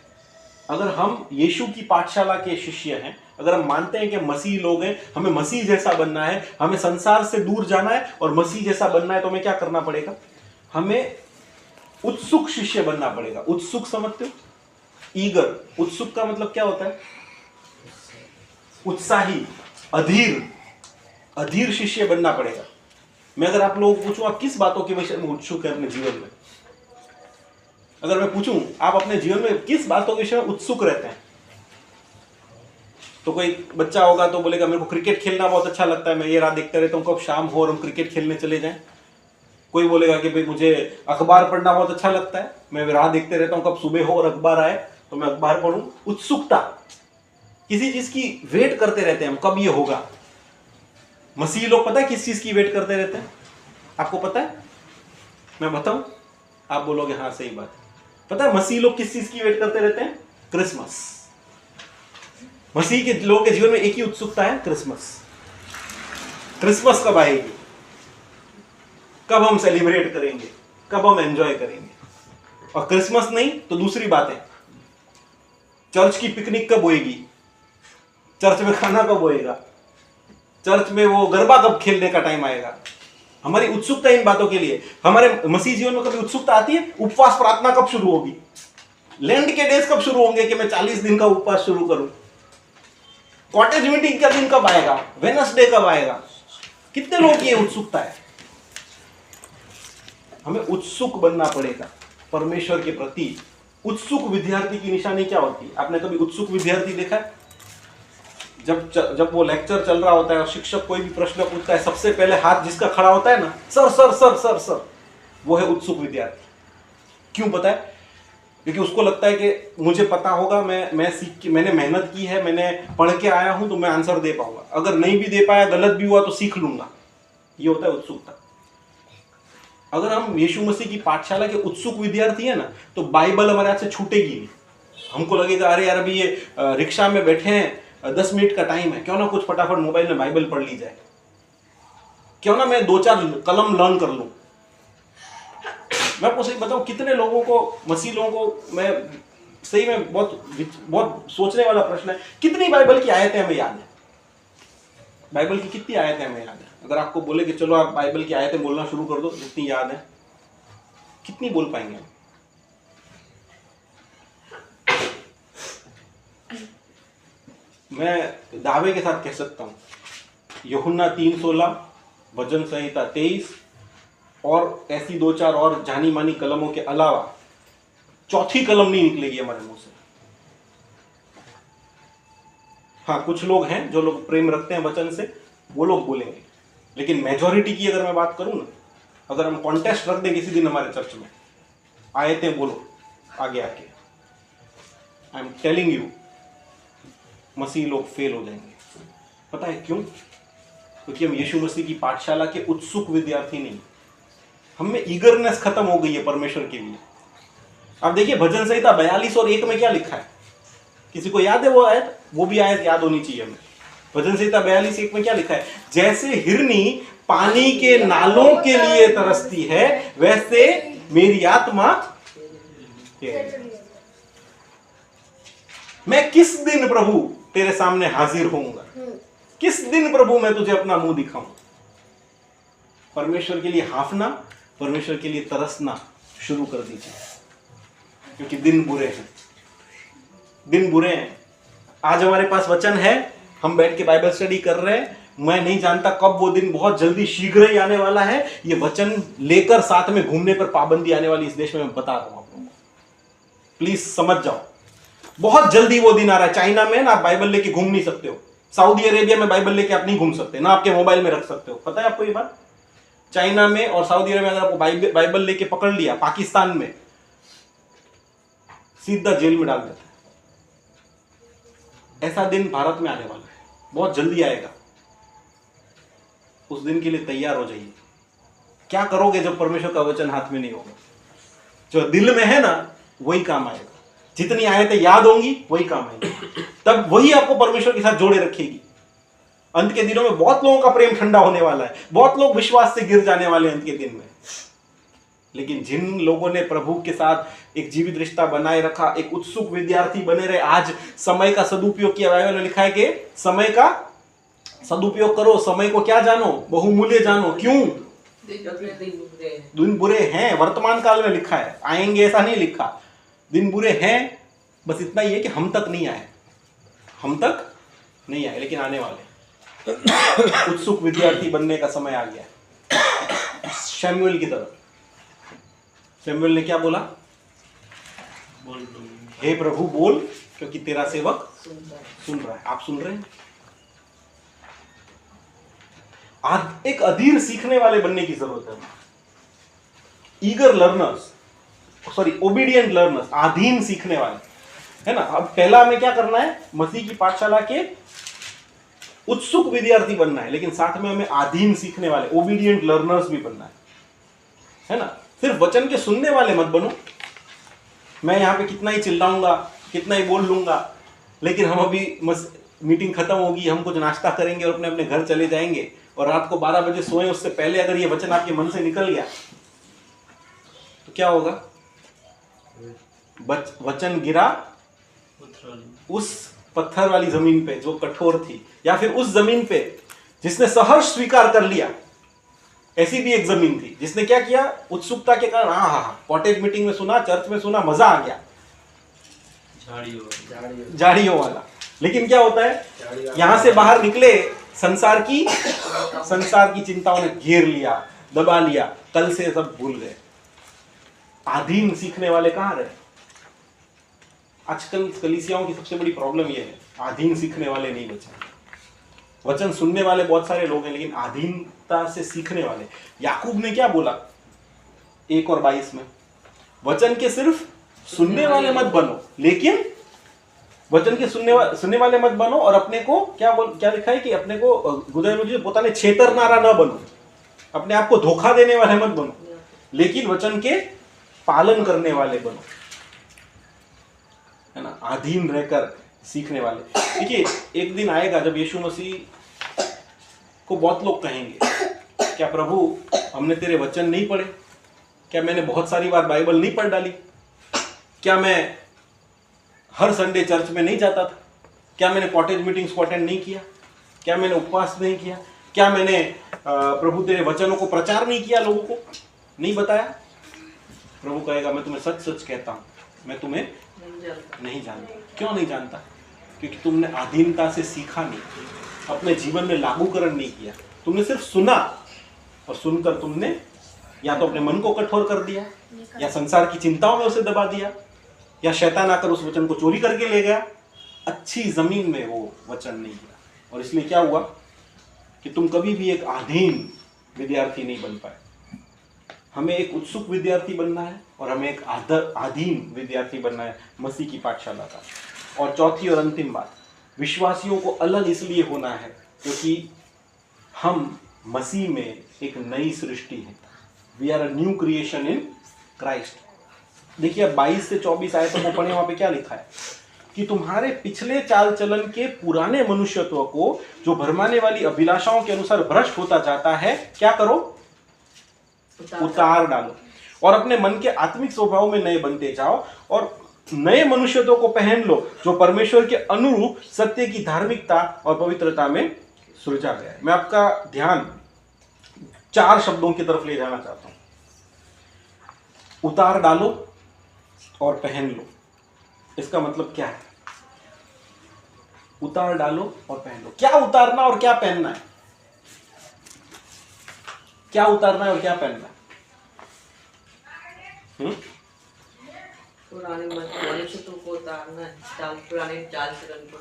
अगर हम यीशु की पाठशाला के शिष्य हैं, अगर हम मानते हैं कि मसीह लोग हैं, हमें मसीह जैसा बनना है, हमें संसार से दूर जाना है और मसीह जैसा बनना है, तो हमें क्या करना पड़ेगा? हमें उत्सुक शिष्य बनना पड़ेगा। उत्सुक समझते हो? ईगर। उत्सुक का मतलब क्या होता है? उत्साही, अधीर शिष्य बनना पड़ेगा। मैं अगर आप लोगों को पूछूं आप किस बातों के विषय में उत्सुक है अपने जीवन में, अगर मैं पूछूं आप अपने जीवन में किस बातों के विषय में उत्सुक रहते हैं, तो कोई बच्चा होगा तो बोलेगा मेरे को क्रिकेट खेलना बहुत अच्छा लगता है, मैं ये राह देखते रहता हूँ कब शाम हो और हम क्रिकेट खेलने चले जाएं। कोई बोलेगा कि भाई मुझे अखबार पढ़ना बहुत अच्छा लगता है, मैं राह देखते रहता हूँ कब सुबह हो और अखबार आए तो मैं अखबार पढ़ूं। उत्सुकता, किसी चीज की वेट करते रहते हैं हम, कब ये होगा। मसीह लोग पता है किस चीज की वेट करते रहते हैं? आपको पता है? मैं बताऊं, आप बोलोगे हाँ सही बात है। पता है मसीह लोग किस चीज की वेट करते रहते हैं? क्रिसमस। मसीह के लोगों के जीवन में एक ही उत्सुकता है, क्रिसमस। क्रिसमस कब आएगी, कब हम सेलिब्रेट करेंगे, कब हम एंजॉय करेंगे। और क्रिसमस नहीं तो दूसरी बात है, चर्च की पिकनिक कब होएगी, चर्च में खाना कब होएगा, चर्च में वो गरबा कब खेलने का टाइम आएगा। हमारी उत्सुकता इन बातों के लिए। हमारे मसीह जीवन में कभी उत्सुकता आती है? उपवास प्रार्थना कब शुरू होगी, लेंट के डेज कब शुरू होंगे कि मैं 40 दिन का उपवास शुरू करूं, कॉटेज मीटिंग का दिन कब आएगा, वेडनेसडे कब आएगा। कितने लोगों की उत्सुकता है? हमें उत्सुक बनना पड़ेगा परमेश्वर के प्रति। उत्सुक विद्यार्थी की निशानी क्या होती है? आपने कभी उत्सुक विद्यार्थी देखा है? जब वो लेक्चर चल रहा होता है और शिक्षक कोई भी प्रश्न पूछता है, सबसे पहले हाथ जिसका खड़ा होता है ना, sir sir sir sir sir, वो है उत्सुक विद्यार्थी। क्यों पता है? क्योंकि उसको लगता है कि मुझे पता होगा, मैंने मेहनत की है, मैंने पढ़ के आया हूं तो मैं आंसर दे पाऊंगा, अगर नहीं भी दे पाया, गलत भी हुआ तो सीख लूंगा। ये होता है उत्सुकता। अगर हम यीशु मसीह की पाठशाला के उत्सुक विद्यार्थी है ना, तो बाइबल हमारे हाथ से छूटेगी नहीं। हमको लगेगा अरे यार अभी ये रिक्शा में बैठे हैं, 10 मिनट का टाइम है, क्यों ना कुछ फटाफट मोबाइल में बाइबल पढ़ ली जाए, क्यों ना मैं 2-4 कलम लर्न कर लूं। मैं आपको सही बताऊं, कितने लोगों को, मसीह लोगों को मैं सही में बहुत सोचने वाला प्रश्न है। कितनी बाइबल की आयतें हमें याद है? बाइबल की कितनी आयतें हमें याद है? अगर आपको बोले कि चलो आप बाइबल की आयतें बोलना शुरू कर दो, जितनी याद है, कितनी बोल पाएंगे हम? मैं दावे के साथ कह सकता हूं, यूहन्ना 3:16, वचन संहिता 23 और ऐसी 2-4 और जानी मानी कलमों के अलावा चौथी कलम नहीं निकलेगी हमारे मुंह से। हाँ, कुछ लोग हैं जो लोग प्रेम रखते हैं वचन से, वो लोग बोलेंगे, लेकिन मेजॉरिटी की अगर मैं बात करूं ना, अगर हम कॉन्टेस्ट रख दें किसी दिन हमारे चर्च में, आयतें बोलो आगे आके, आई एम टेलिंग यू, मसीह लोग फेल हो जाएंगे। पता है क्यों? क्योंकि हम यीशु मसीह की पाठशाला के उत्सुक विद्यार्थी नहीं, हम में ईगरनेस खत्म हो गई है परमेश्वर के लिए। आप देखिए भजन संहिता 42 और 1 में क्या लिखा है? किसी को याद है वो आयत? वो भी आयत याद होनी चाहिए हमें। भजन संहिता 42:1 में क्या लिखा है? जैसे हिरनी पानी के नालों के लिए तरसती है, वैसे मेरी आत्मा मैं किस दिन प्रभु तेरे सामने हाजिर होऊंगा? किस दिन प्रभु मैं तुझे अपना मुंह दिखाऊं? परमेश्वर के लिए हाफना, परमेश्वर के लिए तरसना शुरू कर दीजिए, क्योंकि दिन बुरे हैं, दिन बुरे हैं। आज हमारे पास वचन है, हम बैठ के बाइबल स्टडी कर रहे हैं, मैं नहीं जानता कब वो दिन, बहुत जल्दी शीघ्र ही आने वाला है। ये वचन लेकर साथ में घूमने पर पाबंदी आने वाली इस देश में, मैं बता रहा हूं आप लोगों को, प्लीज समझ जाओ। बहुत जल्दी वो दिन आ रहा है। चाइना में ना आप बाइबल लेके घूम नहीं सकते हो, सऊदी अरेबिया में बाइबल लेके आप नहीं घूम सकते, ना आपके मोबाइल में रख सकते हो। पता है आपको ये बात? चाइना में और सऊदी अरेबिया में अगर आपको बाइबल लेके पकड़ लिया, पाकिस्तान में सीधा जेल में डाल देता है। ऐसा दिन भारत में आने वाला है, बहुत जल्दी आएगा। उस दिन के लिए तैयार हो जाइए। क्या करोगे जब परमेश्वर का वचन हाथ में नहीं होगा? जो दिल में है ना, वही काम आएगा। जितनी आयतें याद होंगी वही काम आएगी, तब वही आपको परमेश्वर के साथ जोड़े रखेगी। अंत के दिनों में बहुत लोगों का प्रेम ठंडा होने वाला है, बहुत लोग विश्वास से गिर जाने वाले हैं अंत के दिन में। लेकिन जिन लोगों ने प्रभु के साथ एक जीवित रिश्ता बनाए रखा, एक उत्सुक विद्यार्थी बने रहे, आज समय का सदुपयोग किया। बाइबल में लिखा है कि समय का सदुपयोग करो, समय को क्या जानो? बहुमूल्य जानो। क्यों? दिन बुरे हैं, वर्तमान काल में लिखा है, आएंगे ऐसा नहीं लिखा। दिन बुरे हैं, बस इतना ही है कि हम तक नहीं आए, हम तक नहीं आए, लेकिन आने वाले। उत्सुक विद्यार्थी बनने का समय आ गया। शमूएल की तरफ, शमूएल ने क्या बोला? हे प्रभु बोल, क्योंकि तेरा सेवक सुन रहा है। आप सुन रहे हैं? एक अधीर सीखने वाले बनने की जरूरत है। Eager learners, sorry obedient learners, आधीन सीखने वाले, है ना। अब पहला हमें क्या करना है? मसीह की पाठशाला के उत्सुक विद्यार्थी बनना है, लेकिन साथ में हमें आधीन सीखने वाले, ओबीडियंट लर्नर्स भी बनना है ना। सिर्फ वचन के सुनने वाले मत बनो। मैं यहाँ पे कितना ही चिल्लाऊंगा, कितना ही बोल लूंगा, लेकिन हम अभी मीटिंग खत्म होगी, हम कुछ नाश्ता करेंगे और अपने अपने घर चले जाएंगे, और रात को 12 बजे सोए उससे पहले अगर ये वचन आपके मन से निकल गया तो क्या होगा? वचन गिरा उस पत्थर वाली जमीन पे जो कठोर थी, या फिर उस जमीन पे जिसने सहर्ष स्वीकार कर लिया। ऐसी भी एक जमीन थी जिसने क्या किया? उत्सुकता के कारण, हाँ, कॉटेज मीटिंग में सुना, चर्च में सुना, मजा आ गया, झाड़ियों वाला। लेकिन क्या होता है? यहां से बाहर निकले, संसार की चिंताओं ने घेर लिया, दबा लिया, कल से सब भूल गए। आधीन सीखने वाले कहां रहे? आजकल कलीसियाओं की सबसे बड़ी प्रॉब्लम यह है, आधीन सीखने वाले नहीं बचे। वचन सुनने वाले बहुत सारे लोग हैं, लेकिन आधीनता से सीखने वाले। याकूब ने क्या बोला 1 और 22 में? वचन के सिर्फ सुनने वाले मत बनो, लेकिन वचन के सुनने वाले मत बनो, और अपने को क्या लिखा है कि अपने को पोताने छेतरनारा न बनो, अपने आप को धोखा देने वाले मत बनो, लेकिन वचन के पालन करने वाले बनो, है ना। अधीन रहकर सीखने वाले। देखिए, एक दिन आएगा जब यीशु मसीह को बहुत लोग कहेंगे, क्या प्रभु हमने तेरे वचन नहीं पढ़े? क्या मैंने बहुत सारी बार बाइबल नहीं पढ़ डाली? क्या मैं हर संडे चर्च में नहीं जाता था? क्या मैंने कॉटेज मीटिंग्स को अटेंड नहीं किया? क्या मैंने उपवास नहीं किया? क्या मैंने प्रभु तेरे वचनों को प्रचार नहीं किया, लोगों को नहीं बताया? प्रभु कहेगा मैं तुम्हें सच सच कहता हूँ, मैं तुम्हें नहीं जानता। क्यों नहीं जानता? क्योंकि तुमने अधीनता से सीखा नहीं, अपने जीवन में लागूकरण नहीं किया। तुमने सिर्फ सुना, और सुनकर तुमने या तो अपने मन को कठोर कर दिया, या संसार की चिंताओं में उसे दबा दिया, या शैतान आकर उस वचन को चोरी करके ले गया। अच्छी जमीन में वो वचन नहीं गिरा, और इसलिए क्या हुआ कि तुम कभी भी एक अधीन विद्यार्थी नहीं बन पाए। हमें एक उत्सुक विद्यार्थी बनना है, और हमें एक अधीन विद्यार्थी बनना है मसीह की पाठशाला का। और चौथी और अंतिम बात, विश्वासियों को अलग इसलिए होना है क्योंकि हम मसीह में एक नई सृष्टि है। We are a new creation in Christ. देखिए अब 22 से 24 आयतों को पढ़े, वहां पे क्या लिखा है कि तुम्हारे पिछले चाल चलन के पुराने मनुष्यत्व को जो भरमाने वाली अभिलाषाओं के अनुसार भ्रष्ट होता जाता है, क्या करो? उतार डालो, और अपने मन के आत्मिक स्वभाव में नए बनते जाओ, और नए मनुष्यत्व को पहन लो जो परमेश्वर के अनुरूप सत्य की धार्मिकता और पवित्रता में सृजा गया है। मैं आपका ध्यान 4 शब्दों की तरफ ले जाना चाहता हूं। उतार डालो और पहन लो। इसका मतलब क्या है? उतार डालो और पहन लो। क्या उतारना और क्या पहनना है? क्या उतारना है और क्या पहनना है? पुराने मनुष्यत्व को उतारना है, पुराने चाल चलन को।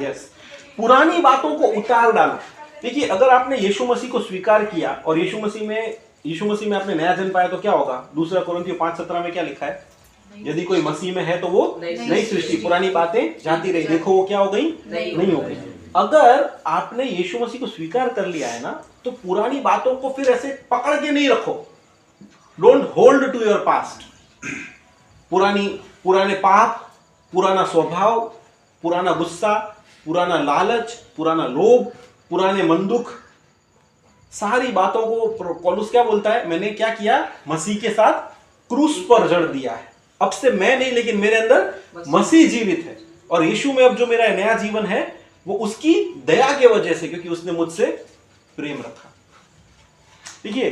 यस, पुरानी बातों को उतार डालो। देखिए अगर आपने यीशु मसीह को स्वीकार किया और यीशु मसीह में आपने नया जन्म पाया तो क्या होगा? दूसरा कोरिन्थियों 5:17 में क्या लिखा है? यदि कोई मसीह में है तो वो नई सृष्टि, पुरानी बातें जाती रही, देखो वो क्या हो गई? नहीं हो गई। अगर आपने यीशु मसीह को स्वीकार कर लिया है ना, तो पुरानी बातों को फिर ऐसे पकड़ के नहीं रखो। Don't hold to your past. पुराने पाप, पुराना स्वभाव, पुराना गुस्सा, पुराना लालच, पुराना लोभ, पुराने मन दुख, सारी बातों को पौलुस क्या बोलता है? मैंने क्या किया? मसीह के साथ क्रूस पर जड़ दिया है। अब से मैं नहीं, लेकिन मेरे अंदर मसीह जीवित है, और यीशु में अब जो मेरा नया जीवन है वो उसकी दया के वजह से, क्योंकि उसने मुझसे प्रेम रखा। देखिए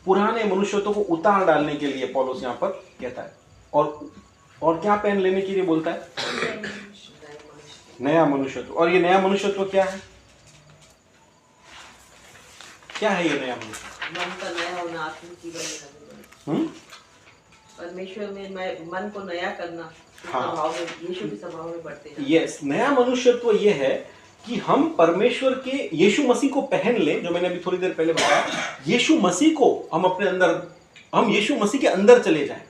पुराने मनुष्यत्व को उतार डालने के लिए पौलुस यहां पर कहता है, और क्या पहन लेने के लिए बोलता है? नया मनुष्यत्व। और ये नया मनुष्यत्व क्या है? क्या है ये नया मनुष्य? मन का नया होना, आत्मिक जीवन में परमेश्वर में मन को नया करना। हाँ, यीशु के स्वभाव में बढ़ते हैं। यस, नया मनुष्यत्व ये है कि हम परमेश्वर के यीशु मसीह को पहन लें, जो मैंने अभी थोड़ी देर पहले बताया। यीशु मसीह को हम अपने अंदर, हम यीशु मसीह के अंदर चले जाएं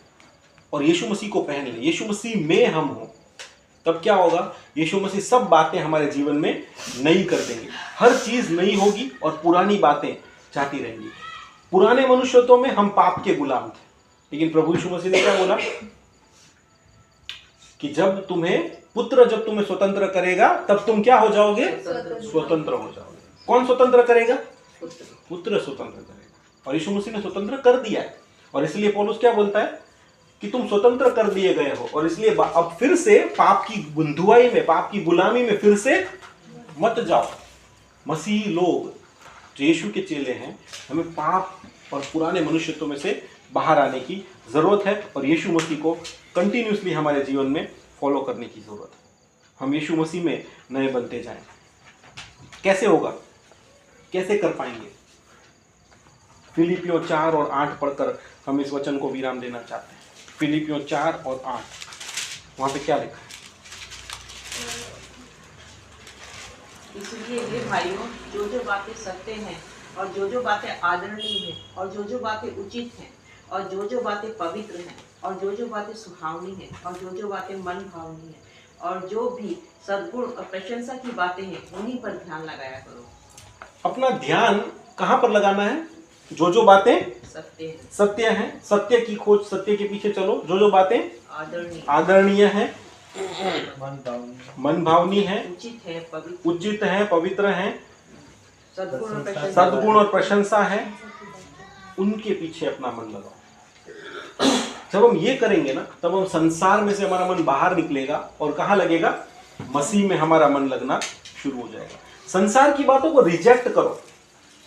और यीशु मसीह को पहन लें, यीशु मसीह में हम हों। तब क्या होगा? यीशु मसीह सब बातें हमारे जीवन में नई कर देंगे, हर चीज नई होगी और पुरानी बातें जाती रहेंगी। पुराने मनुष्यत्व में हम पाप के गुलाम थे, लेकिन प्रभु यीशु मसीह ने क्या बोला कि जब तुम्हें स्वतंत्र करेगा तब तुम क्या हो जाओगे? स्वतंत्र हो जाओगे। कौन स्वतंत्र करेगा? पुत्र स्वतंत्र करेगा। और यीशु मसीह ने स्वतंत्र कर दिया है, और इसलिए पौलुस क्या बोलता है कि तुम स्वतंत्र कर दिए गए हो, और इसलिए अब फिर से पाप की बंधुआई में, पाप की गुलामी में फिर से मत जाओ। मसीह लोग जो यीशु के चेले हैं, हमें पाप और पुराने मनुष्यत्व में से बाहर आने की जरूरत है, और यीशु मसीह को कंटिन्यूसली हमारे जीवन में फॉलो करने की जरूरत है। हम यीशु मसीह में नए बनते जाएं। कैसे होगा? कैसे कर पाएंगे? फिलिपियों 4 और 8 पढ़कर हम इस वचन को विराम देना चाहते हैं। फिलिपियों 4 और 8, वहां पे क्या लिखा है? इसलिए ये भाइयों, जो बातें सत्य हैं, और जो बातें आदरणीय हैं, और जो बातें उचित हैं, और जो बातें पवित्र हैं, और जो बातें सुहावनी हैं, और जो बातें मन भावनी हैं, और जो भी सद्गुण और प्रशंसा की बातें हैं, उन्हीं पर ध्यान लगाया करो। अपना ध्यान कहाँ पर लगाना है? जो बातें सत्य हैं, सत्य की खोज, सत्य के पीछे चलो। जो बातें आदरणीय हैं, मन भावनी है, उचित है, पवित्र है, सद्गुण और प्रशंसा है, उनके पीछे अपना मन लगाओ। जब हम ये करेंगे ना, तब हम संसार में से हमारा मन बाहर निकलेगा और कहाँ लगेगा? मसीह में हमारा मन लगना शुरू हो जाएगा। संसार की बातों को रिजेक्ट करो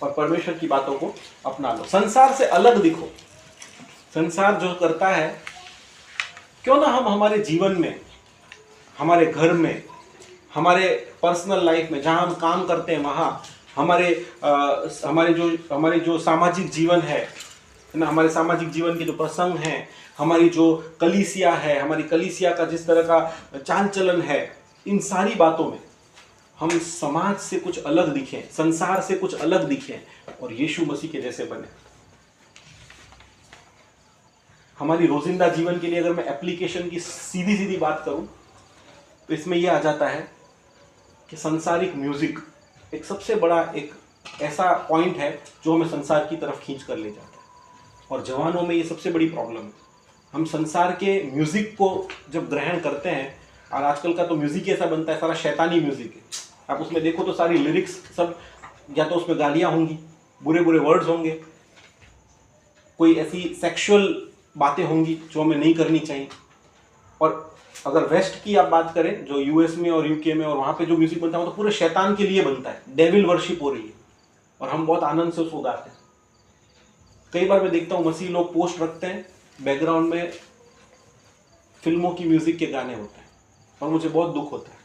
और परमेश्वर की बातों को अपना लो। संसार से अलग दिखो। संसार जो करता है, क्यों ना हम हमारे जीवन में, हमारे घर में, हमारे पर्सनल लाइफ में, जहां हम काम करते हैं वहां, हमारे जो सामाजिक जीवन है ना, हमारे सामाजिक जीवन के जो प्रसंग हैं, हमारी जो कलीसिया है, हमारी कलीसिया का जिस तरह का चाल चलन है, इन सारी बातों में हम समाज से कुछ अलग दिखें, संसार से कुछ अलग दिखें और यीशु मसीह के जैसे बने। हमारी रोजिंदा जीवन के लिए अगर मैं एप्लीकेशन की सीधी सीधी बात करूं तो इसमें यह आ जाता है कि संसारिक म्यूजिक एक सबसे बड़ा एक ऐसा पॉइंट है जो हमें संसार की तरफ खींच कर ले जाता है। और जवानों में ये सबसे बड़ी प्रॉब्लम है। हम संसार के म्यूजिक को जब ग्रहण करते हैं, और आजकल का तो म्यूजिक ऐसा बनता है, सारा शैतानी म्यूजिक है। आप उसमें देखो तो सारी लिरिक्स सब, या तो उसमें गालियां होंगी, बुरे बुरे वर्ड्स होंगे, कोई ऐसी सेक्सुअल बातें होंगी जो हमें नहीं करनी चाहिए। और अगर वेस्ट की आप बात करें, जो यूएस में और यूके में और वहाँ पे जो म्यूजिक बनता है वो तो पूरे शैतान के लिए बनता है, डेविल वर्शिप हो रही है और हम बहुत आनंद से उसको गाते हैं। कई बार मैं देखता हूँ मसीह लोग पोस्ट रखते हैं, बैकग्राउंड में फिल्मों की म्यूजिक के गाने होते हैं और मुझे बहुत दुख होता है।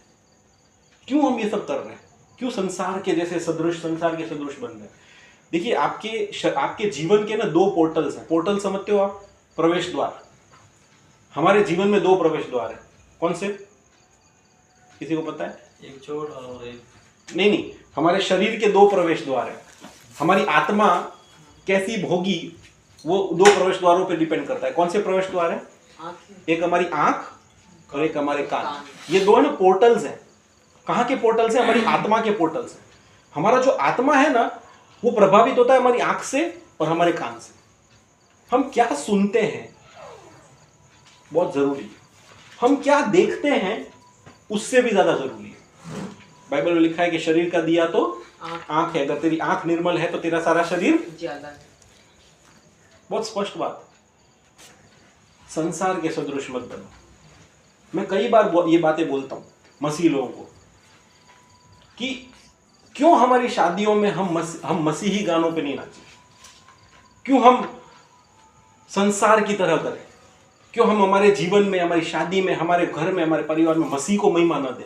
क्यों हम ये सब कर रहे हैं? क्यों संसार के जैसे सदृश, संसार के सदृश बन रहे हैं? देखिए, आपके जीवन के ना दो पोर्टल्स हैं। पोर्टल समझते हो आप? प्रवेश द्वार। हमारे जीवन में दो प्रवेश द्वार हैं। कौन से? किसी को पता है? एक छोड़ और एक नहीं, हमारे शरीर के दो प्रवेश द्वार हैं। हमारी आत्मा कैसी भोगी वो दो प्रवेश द्वारों पे डिपेंड करता है। कौन से प्रवेश द्वार है? एक हमारी आंख और एक हमारे कान। ये दो ना पोर्टल्स हैं। कहाँ के पोर्टल्स हैं? हमारी आत्मा के पोर्टल्स हैं। हमारा जो आत्मा है ना, वो प्रभावित होता है हमारी आंख से और हमारे कान से। हम क्या सुनते हैं बहुत जरूरी है। हम क्या देखते हैं उससे भी ज्यादा जरूरी है। बाइबल में लिखा है कि शरीर का दिया तो आंख है। अगर तेरी आंख निर्मल है तो तेरा सारा शरीर ज्यादा है। बहुत स्पष्ट बात। संसार के सदृश मत बनो। मैं कई बार ये बातें बोलता हूं मसीह लोगों को कि क्यों हमारी शादियों में हम मसीही गानों पे नहीं नाचें? क्यों हम संसार की तरह करें? क्यों हम हमारे जीवन में, हमारी शादी में, हमारे घर में, हमारे परिवार में मसीह को महिमा न दें?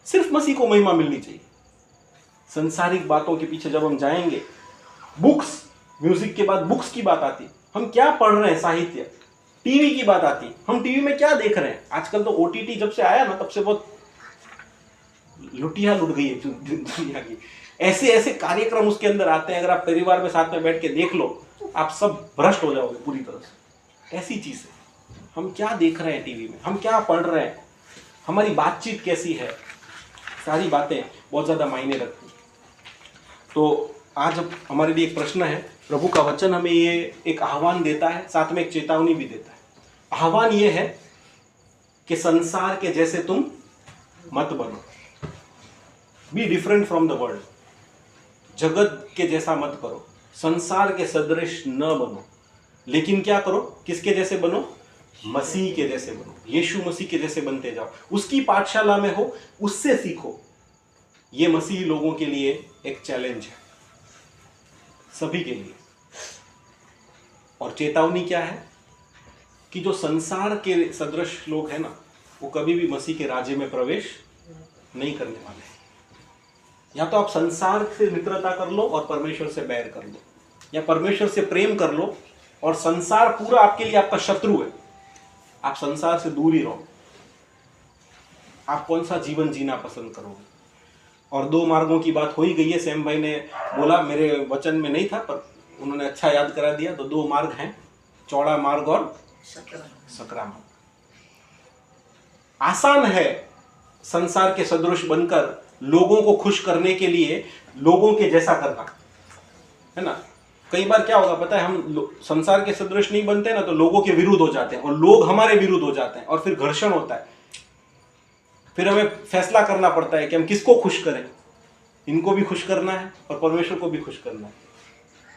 सिर्फ मसीह को महिमा मिलनी चाहिए। संसारिक बातों के पीछे जब हम जाएंगे, बुक्स, म्यूजिक के बाद बुक्स की बात आती, हम क्या पढ़ रहे हैं, साहित्य, टीवी की बात आती, हम टीवी में क्या देख रहे हैं। आजकल तो ओटीटी जब से आया ना, तब से बहुत लुटिया लुट गई है दुनिया की। ऐसे ऐसे कार्यक्रम उसके अंदर आते हैं, अगर आप परिवार में साथ में बैठ के देख लो, आप सब भ्रष्ट हो जाओगे पूरी तरह से। ऐसी चीज है। हम क्या देख रहे हैं टीवी में, हम क्या पढ़ रहे हैं, हमारी बातचीत कैसी है, सारी बातें बहुत ज्यादा मायने रखती हैं। तो आज हमारे लिए एक प्रश्न है। प्रभु का वचन हमें ये एक आह्वान देता है, साथ में एक चेतावनी भी देता है। आह्वान ये है कि संसार के जैसे तुम मत बनो। Be different from the world. जगत के जैसा मत करो, संसार के सदृश न बनो, लेकिन क्या करो? किसके जैसे बनो? मसीह के जैसे बनो। यीशु मसीह के जैसे बनते जाओ। उसकी पाठशाला में हो, उससे सीखो। ये मसीही लोगों के लिए एक चैलेंज है, सभी के लिए। और चेतावनी क्या है कि जो संसार के सदृश लोग हैं ना, वो कभी भी मसीह के राज्य में प्रवेश नहीं करने वाले हैं। या तो आप संसार से मित्रता कर लो और परमेश्वर से बैर कर लो, या परमेश्वर से प्रेम कर लो और संसार पूरा आपके लिए आपका शत्रु है। आप संसार से दूर ही रहो। आप कौन सा जीवन जीना पसंद करोगे? और दो मार्गों की बात हो ही गई है। सैम भाई ने बोला, मेरे वचन में नहीं था पर उन्होंने अच्छा याद करा दिया। तो दो मार्ग हैं, चौड़ा मार्ग और सकरा मार्ग। आसान है संसार के सदृश बनकर लोगों को खुश करने के लिए लोगों के जैसा करना, है ना। कई बार क्या होगा पता है, हम संसार के सदृश नहीं बनते ना, तो लोगों के विरुद्ध हो जाते हैं और लोग हमारे विरुद्ध हो जाते हैं और फिर घर्षण होता है। फिर हमें फैसला करना पड़ता है कि हम किसको खुश करें। इनको भी खुश करना है और परमेश्वर को भी खुश करना है।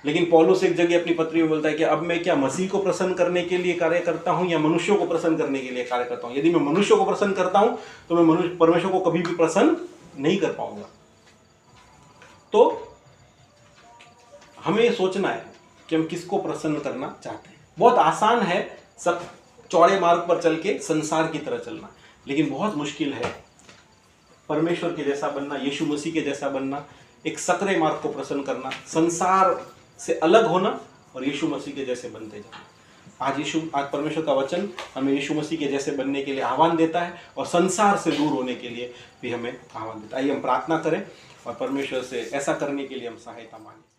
लेकिन पौलुस एक जगह अपनी पत्री में बोलता है कि अब मैं क्या मसीह को प्रसन्न करने के लिए कार्य करता हूं या मनुष्यों को प्रसन्न करने के लिए कार्य करता हूं। यदि मैं मनुष्यों को प्रसन्न करता हूं तो मैं परमेश्वर को कभी भी प्रसन्न नहीं कर पाऊंगा। तो हमें सोचना है कि हम किसको प्रसन्न करना चाहते हैं। बहुत आसान है सब चौड़े मार्ग पर चल के संसार की तरह चलना, लेकिन बहुत मुश्किल है परमेश्वर के जैसा बनना, यीशु मसीह के जैसा बनना, एक सकरे मार्ग को प्रसन्न करना, संसार से अलग होना और यीशु मसीह के जैसे बनते जाना। आज परमेश्वर का वचन हमें यीशु मसीह के जैसे बनने के लिए आह्वान देता है और संसार से दूर होने के लिए भी हमें आह्वान देता है। आइए हम प्रार्थना करें और परमेश्वर से ऐसा करने के लिए हम सहायता मांगें।